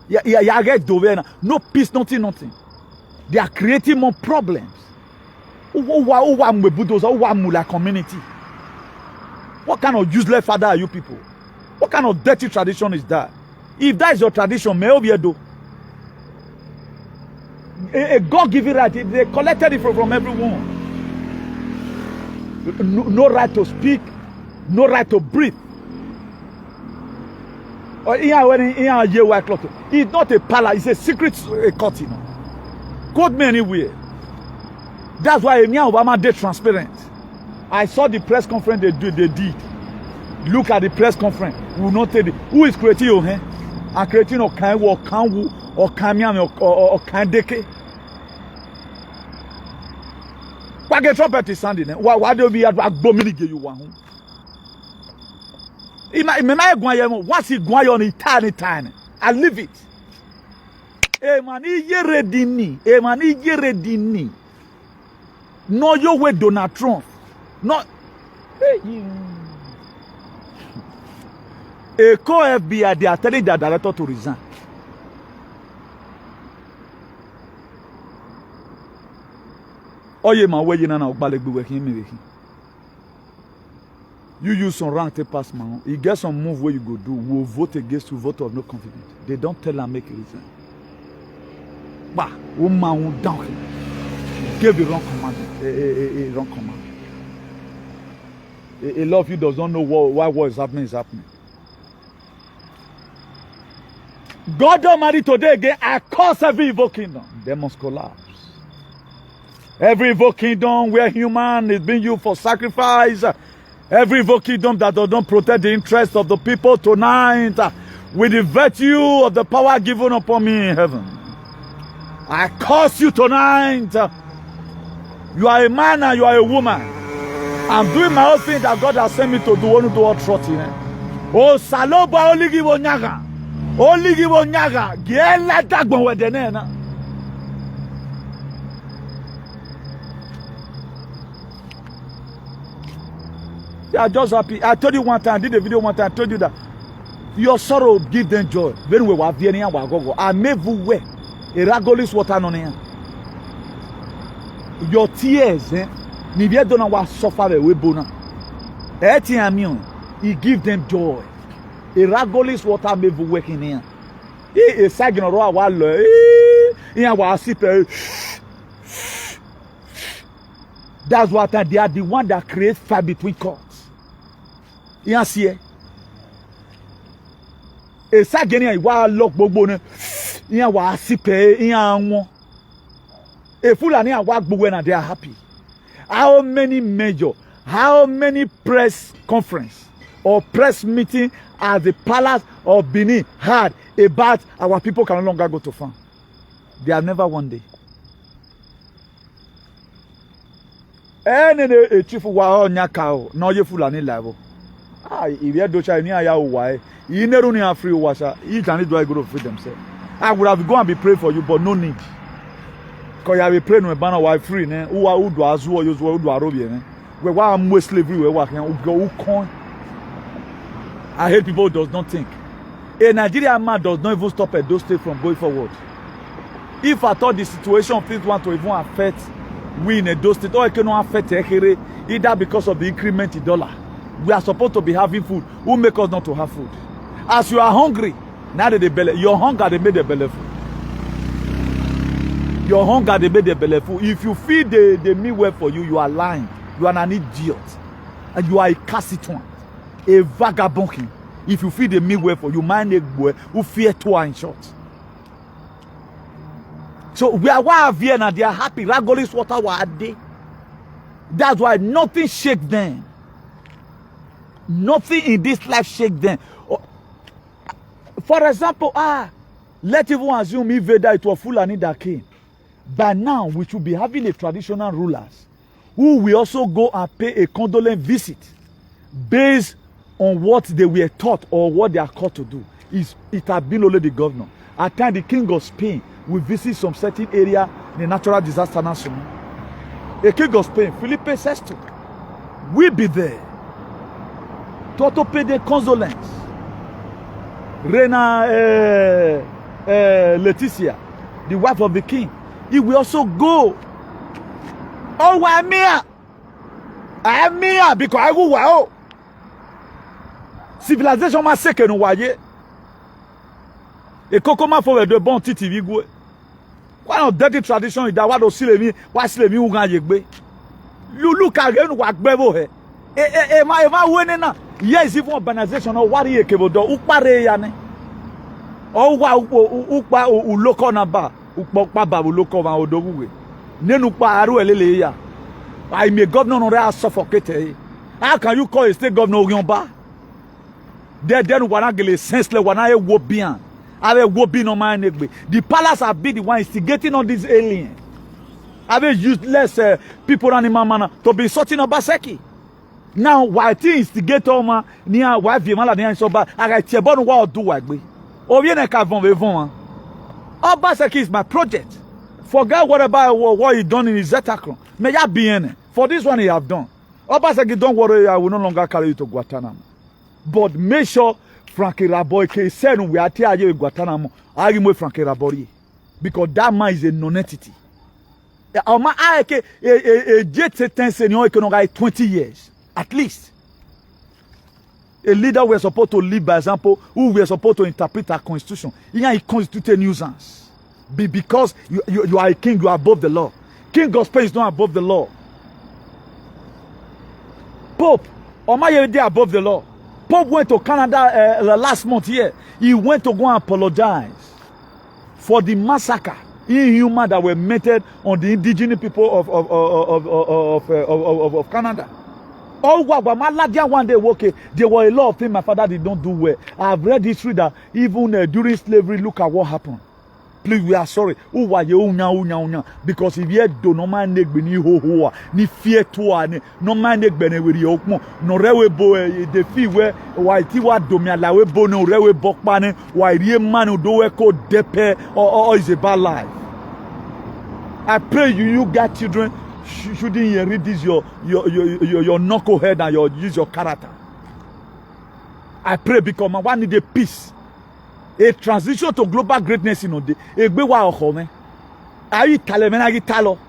Yeah, get over. No peace, nothing. They are creating more problems. Community. What kind of useless father are you people? What kind of dirty tradition is that? If that is your tradition, may be do. A God-given right, they collected it from everyone. No right to speak, no right to breathe. Or it's not a palace, it's a secret court, you know. Court me anywhere. That's why Obama did transparent. I saw the press conference they did. Look at the press conference. We will not tell you who is creating your hand and creating or Kandeke. Why get trumpet is sounding? Why do we have a bomb you one? Once he go on eternity, I leave it. Ready. No, your way Donald Trump. Not. A co-FBI, they are telling their director to resign. Oh, yeah, my way, you use some rank to pass, man. You get some move where you go do. We'll vote against you, vote of no confidence. They don't tell and make a reason. Bah, woman will down here. Gave the wrong command. A wrong command. A lot of you does not know why what is happening. God Almighty today again, I curse every evil kingdom. They must collapse. Every evil kingdom where human is being used for sacrifice. Every evil kingdom that does not protect the interests of the people tonight. With the virtue of the power given upon me in heaven. I curse you tonight. You are a man and you are a woman. I'm doing my own thing that God has sent me to do. Want to do all trust in it. Oh, Saloba Oligibo Nyaga. Oligibo Nyaga. Giela Dagbon Wedenena. They are just happy. I told you one time, I did a video one time, I told you that your sorrow give them joy. When we were Vienna, I made you wear a ragolis water on here. Your tears, ni don't know what suffer we bona. He give them joy. A ragolis water made you work in here. He is sagging around while that's what they are the one that creates fire between courts. You see, a sageni wa lock gbogbo ne. You wa sipe, you won. A Fulani wa gbogbo na they are happy. How many press conference or press meeting at the palace of Benin had about our people can no longer go to farm? They are never one day. A chief wa nyaka no ye Fulani level. If you don't try near why you never need free washer, you can do I go to free themselves. I would have gone and be praying for you, but no need. Because you have a praying with banner why free, who do as well, you do Arabian, Where why am slavery where why who con. I hate people who does not think. A Nigerian man does not even stop Edo State from going forward. If I thought the situation of things want to even affect we in Edo State, or it cannot affect Ekere, either because of the increment in dollar. We are supposed to be having food. Who make us not to have food? As you are hungry, now that your hunger they made the belly full. Your hunger they made the belly full. If you feed the meal well for you, you are lying. You are an idiot. And you are a cassiton, a vagabond. If you feed the meal well for you, mind a boy who fear to in short. So we are why Vienna, they are happy. Ragolis water were they. That's why nothing shake them. Nothing in this life shake them. For example, let everyone assume if Veda it was Fulani that came. By now, we should be having a traditional rulers who will also go and pay a condolence visit based on what they were taught or what they are called to do. It has been only the governor. At times, the king of Spain will visit some certain area in the natural disaster national. The king of Spain, Felipe VI, will be there to pay the condolence. Reina Leticia, the wife of the king, he will also go. Oh, I'm here. I am here because I go wow. Civilisation m'a seke nou waye. Et kokoma for de bon titi vigwe. Why not dirty tradition is that what do silemi ou gan yegbe. Look again what gbebo he. Ma wene na. Yes, if organization or what ye kebo do ukpare ya ne. O wa ukpa uloko na ba. Ukpa ba uloko ma odobuwe. Nenu pa aru elele ya. I may governor no re suffocate. How can you call a state governor Oyonba? Then wana gele senseless wana e wo bien. Ave wo bi no man negbe. The palace have been the one instigating all these aliens. Ave useless people animal man to be sorting Obaseki. Now why ti instigate oma ni a why vie mala ni so ba aga tie bo no wa do wa gbe. O bien e ka von ve von. Obaseki is my project. Forget what about what he done in his Zetacron. May ya be in. For this one he have done. Obaseki, don't worry, I will no longer carry you to Guantanamo. But make sure Frankie Irabor can say we are here in Guantanamo. I remove Frankie Irabor because that man is a non-entity. A jet certain senior can get 20 years at least. A leader we are supposed to lead by example, who we are supposed to interpret our constitution. He constitutes a nuisance. Because you are a king, you are above the law. King of Spain is not above the law. Pope, Omaye is above the law. Pope went to Canada last month here. He went to go and apologize for the massacre, inhuman that were meted on the indigenous people of Canada. Oh, one day, okay, there were a lot of things my father did not do well. I've read history that even during slavery, look at what happened. Please, we are sorry. Because if you do no man negbe ni ho ni fear to no man negbe ne we okmo no rewe bo the fee where why ti wa do me ala we bo no rewe bokpa ne why rie man do we ko depe or is a bad life. I pray you got children shouldn't read this your knucklehead and use your character. I pray because man one need a peace. A transition to global greatness in ode egbe wa oko me ayi tale me na gi talo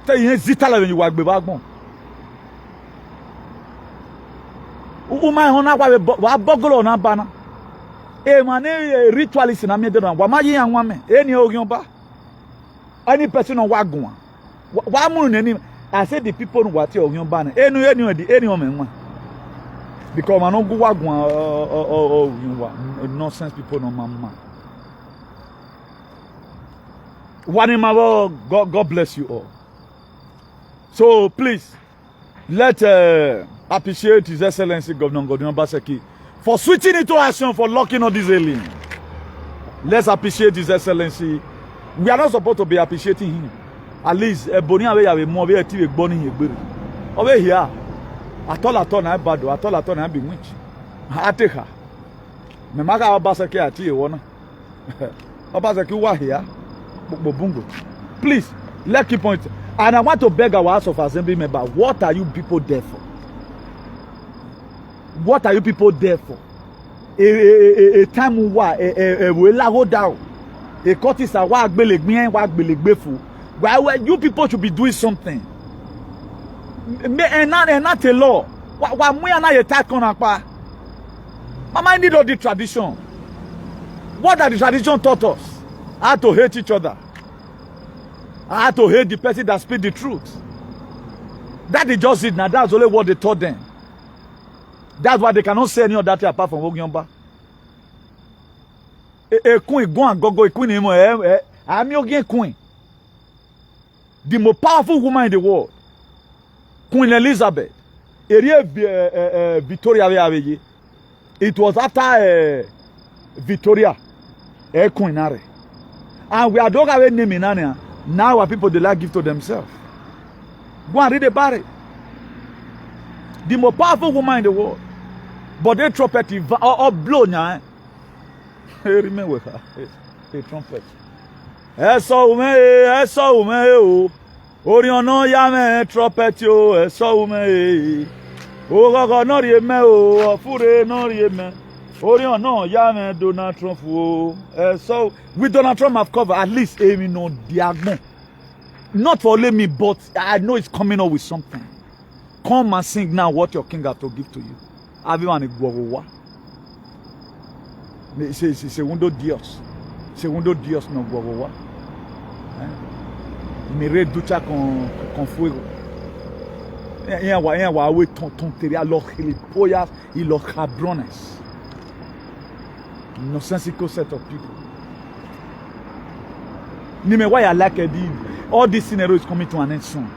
te yin zitala when you wa gbe ba gbon u ma ho na wa bogolo na bana e man e ritualist na me de na wa ma yin anwa me eni ogun ba any person on wa gun wa mu ni I say the people no wa ti ogun ba na eni o me nwa. Because I don't go nonsense people no mama. God bless you all. So please, let's appreciate His Excellency Governor Godwin Obaseki for switching into action for locking all these aliens. Let's appreciate His Excellency. We are not supposed to be appreciating him. At least Boni awe yawe mo be ti we gboni yegbere. Over here. Atol na bado atol na be winch ateka me maka Obaseki ati e wona Obaseki wa here gbogbo bungo. Please Let's keep on. And I want to beg our House of Assembly member, what are you people there for? What are you people there for? A time where we go down. A court is a wag belegbefu. Why you people should be doing something. And not a law. Why we are not attack on our Mama need all the tradition. What are the tradition taught us? How to hate each other. How to hate the person that speaks the truth. That is just it now. That's only what they taught them. That's why they cannot say any other thing apart from Ogyomba. A queen go and go queen I'm your queen. The most powerful woman in the world. Queen Elizabeth. Victoria. It was after Victoria. Queen Are. And we are don't have a name in Ania. Now our people they like give to themselves. Go and read about it. The most powerful woman in the world. But they trumpet or blow now. Remember her. A trumpet. Eso ume Oriono yame trumpet yo. Eso ume. Ogogo no rieme o. Ofure no rieme. Oriono yame Donald Trump o. So with Donald Trump have covered at least aiming no diagonal. Not for only me, but I know it's coming up with something. Come and sing now what your king have to give to you. Everyone is guaguwa. Segundo Dios. Segundo Dios no guaguwa. Me reducha con fuego. Ella va a ver tontería los gilipollas y los cabrones. Nonsensical set of people. Nime why I like it. All this scenario is coming to an end soon.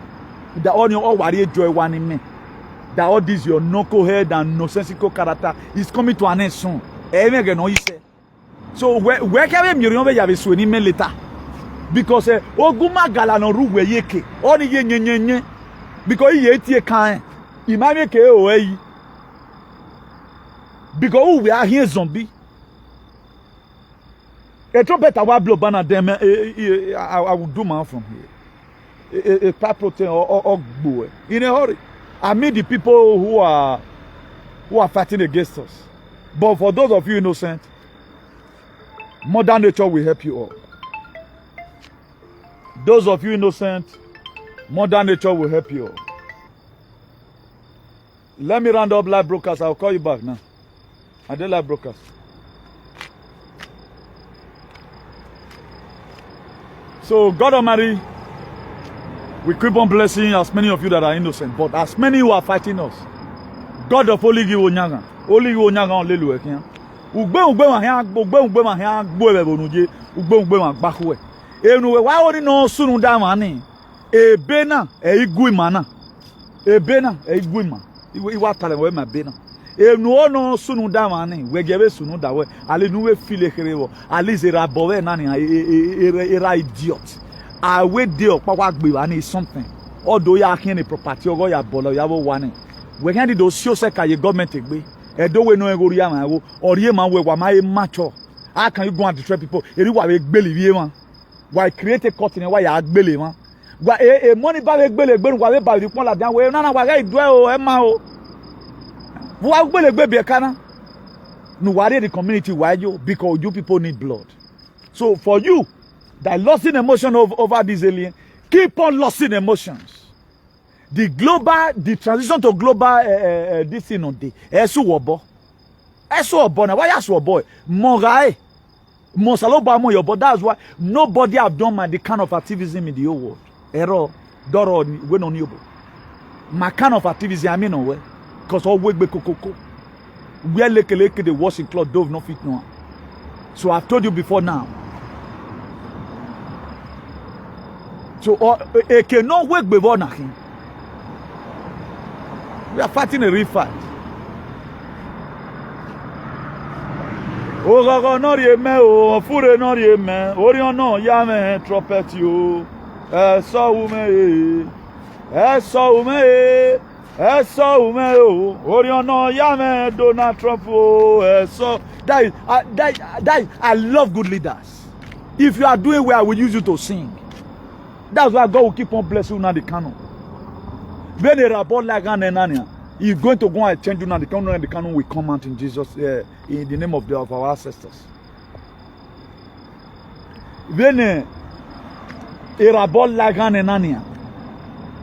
That all your worry joy one in me. That all this your knucklehead and nonsensical character is coming to an end soon. So where can we have so any later? Because Oguma galano ruwe yeke. Oni ye because he ate can. Imame ke o because we are here zombie. A trumpet I will blow banner them. I will do man from here. A pipe protein or boy in a hurry. I mean the people who are fighting against us. But for those of you innocent, modern nature will help you all. Those of you innocent, modern nature will help you all. Let me round up live broadcast. I'll call you back now. I did live broadcast. So God Almighty, we keep on blessing as many of you that are innocent, but as many who are fighting us, God of only give onyaga on lelu ekian. Ugbe ma hia gbo ebonuje, ugbe ma gbahwe. Enu we wa ori no sunu da mani. Ebe na igwu imana. Ebe na igwu ima. Iwa tale we ma be na. Enu ono sunu da mani, we gebe sunu da we. Ale nu we file kere ali zera bowe nani era idiot. I wait there pa gbe wa ni something. Odo ya kin ni property ogo ya bolo ya wo wani. We can do so se ka ye government egbe. Edo we no egori ya ma wo. Ori ma we wa ma e mature. How can you go and destroy people? Eri wa we gbele wie man. Why create a cotton why ya gbele man. Why money ba we gbele gbe wa we ba ri pon la dan we na wa ga ido o e ma o. Wa gbele gbe be kana. No worry the community why you because you people need blood. So for you that losing emotion over this alien, keep on losing emotions. The transition to global this thing on the Esu wobo na why asu wobo morai monsaloba mo your but that's why nobody have done the kind of activism in the whole world. Ero doro we no niobo. My kind of activism I mean no way because all we kokoko. We are leke the washing cloth dove no fit no. So I've told you before now. So eke no work before nothing. We are fighting a real fight. Ogogo no rieme o, ofure no rieme, orion no yame trumpet you. Eso ume o, orion no yame Donald Trump o. So I love good leaders. If you are doing well, I will use you to sing. That's why God will keep on blessing you now the canon. When Irabor like Anania, he's going to go and change you now the canon, and the canon will come out in Jesus, in the name of our ancestors. When Irabor like Anania,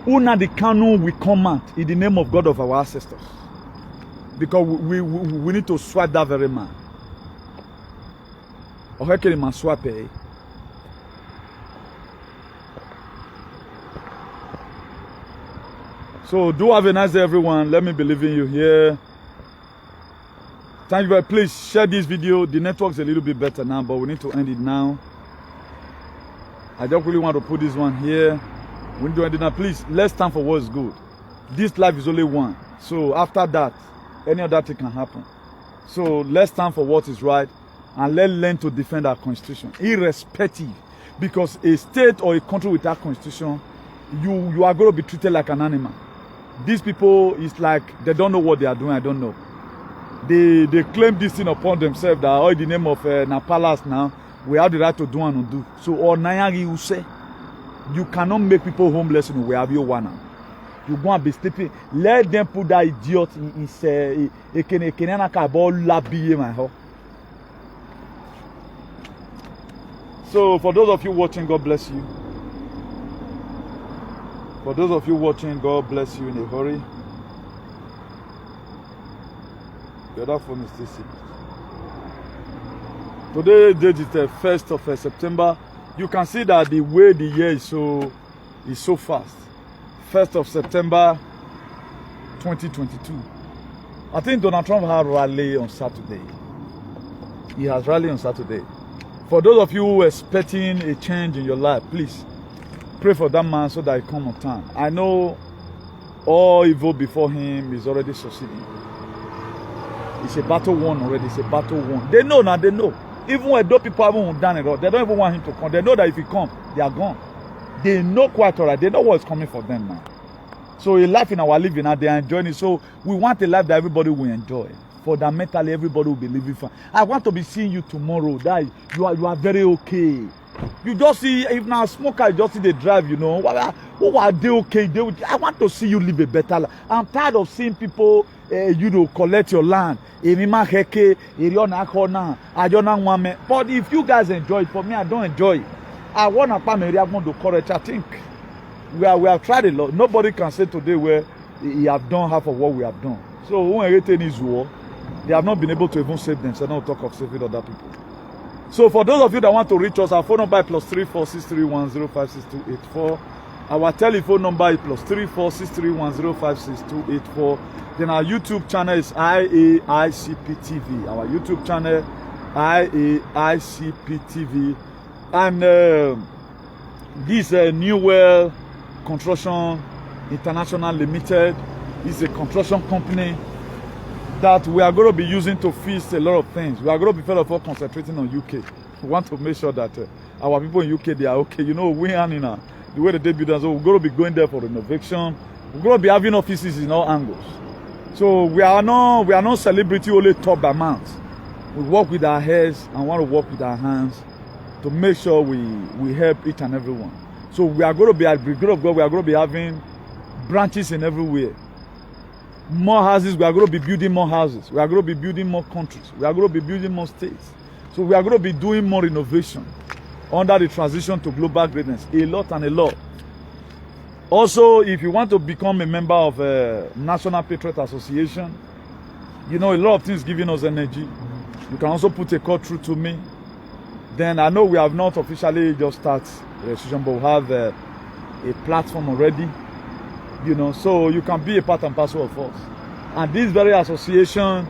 una the canon will come out in the name of God of our ancestors. Because we need to swipe that very man. Okay, man swipe. So do have a nice day, everyone. Let me believe in you here. Thank you very much. Please share this video. The network's a little bit better now, but we need to end it now. I just really want to put this one here. We need to end it now. Please, let's stand for what is good. This life is only one. So after that, any other thing can happen. So let's stand for what is right, and let's learn to defend our constitution, irrespective. Because a state or a country without constitution, you are going to be treated like an animal. These people, it's like they don't know what they are doing. I don't know. They claim this thing upon themselves that in the name of na palace now, we have the right to do and undo. So or Nayari you say, you cannot make people homeless in where you want now. You go and be sleeping. Let them put that idiot in his So for those of you watching, God bless you. For those of you watching, God bless you in a hurry. The other phone is still sick. Today date is the 1st of September. You can see that the way the year is so fast. 1st of September 2022. I think Donald Trump had a rally on Saturday. He has rally on Saturday. For those of you who are expecting a change in your life, please pray for that man so that he come on time. I know all evil before him is already succeeding. It's a battle won already. It's a battle won. They know now. They know. Even when those people haven't done it all, they don't even want him to come. They know that if he comes, they are gone. They know quite all right. They know what's coming for them now. So a life in our living now, they are enjoying it. So we want a life that everybody will enjoy. Fundamentally, everybody will be living fine. I want to be seeing you tomorrow. That you are very okay. You just see, if now a smoker, you just see the drive, you know. Who are they okay? I want to see you live a better life. I'm tired of seeing people, you know, collect your land. But if you guys enjoy it, for me, I don't enjoy it. I want to come to courage. I think we have tried a lot. Nobody can say today where he have done half of what we have done. So when everything is war, they have not been able to even save themselves. Not talk of saving other people. So for those of you that want to reach us, our phone number is +34631056284. Our telephone number is +34631056284. Then our YouTube channel is IAICP TV. Our YouTube channel IAICP TV. And this New Well Construction International Limited is a construction company that we are going to be using to fix a lot of things. We are going to be first of all concentrating on UK. We want to make sure that our people in UK, they are okay. You know, we are in the way that they build us. So we're going to be going there for renovation. We're going to be having offices in all angles. So we are not celebrity only top amount. We work with our heads and want to work with our hands to make sure we help each and everyone. So we are going to be at the grace of God. We are going to be having branches in everywhere. More houses. We are going to be building more houses. We are going to be building more countries. We are going to be building more states. So we are going to be doing more innovation under the transition to global greatness. A lot and a lot. Also, if you want to become a member of National Patriot Association, you know, a lot of things giving us energy. You can also put a call through to me. Then I know we have not officially just started registration, but we have a platform already. You know, so you can be a part and parcel of us. And this very association,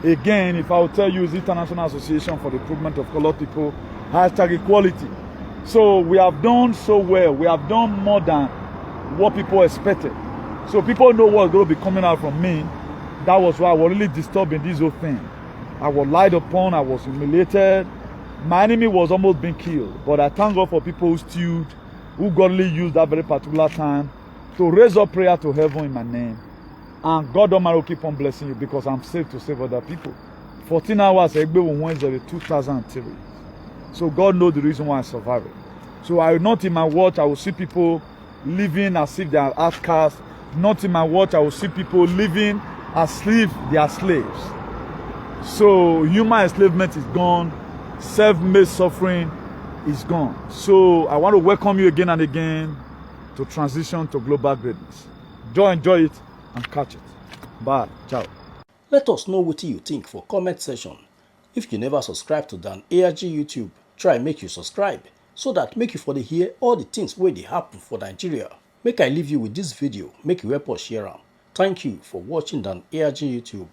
again, if I will tell you, is International Association for the Improvement of Colored People, #equality. So we have done so well. We have done more than what people expected. So people know what's going to be coming out from me. That was why I was really disturbed in this whole thing. I was lied upon. I was humiliated. My enemy was almost being killed. But I thank God for people who stood, who godly used that very particular time to raise up prayer to heaven in my name. And God Almighty will keep on blessing you because I'm saved to save other people. 14 hours, Wednesday, 2003. So God knows the reason why I survived it. So not in my watch I will see people living as if they are outcasts. Not in my watch I will see people living as if they are slaves. So human enslavement is gone. Self-made suffering is gone. So I want to welcome you again and again to transition to global greatness. Enjoy it and catch it. Bye. Ciao. Let us know what you think for comment section. If you never subscribe to Dan ARG YouTube, try make you subscribe so that make you for the hear all the things wey dey happen for Nigeria. Make I leave you with this video, make you help us share am. Thank you for watching Dan ARG YouTube.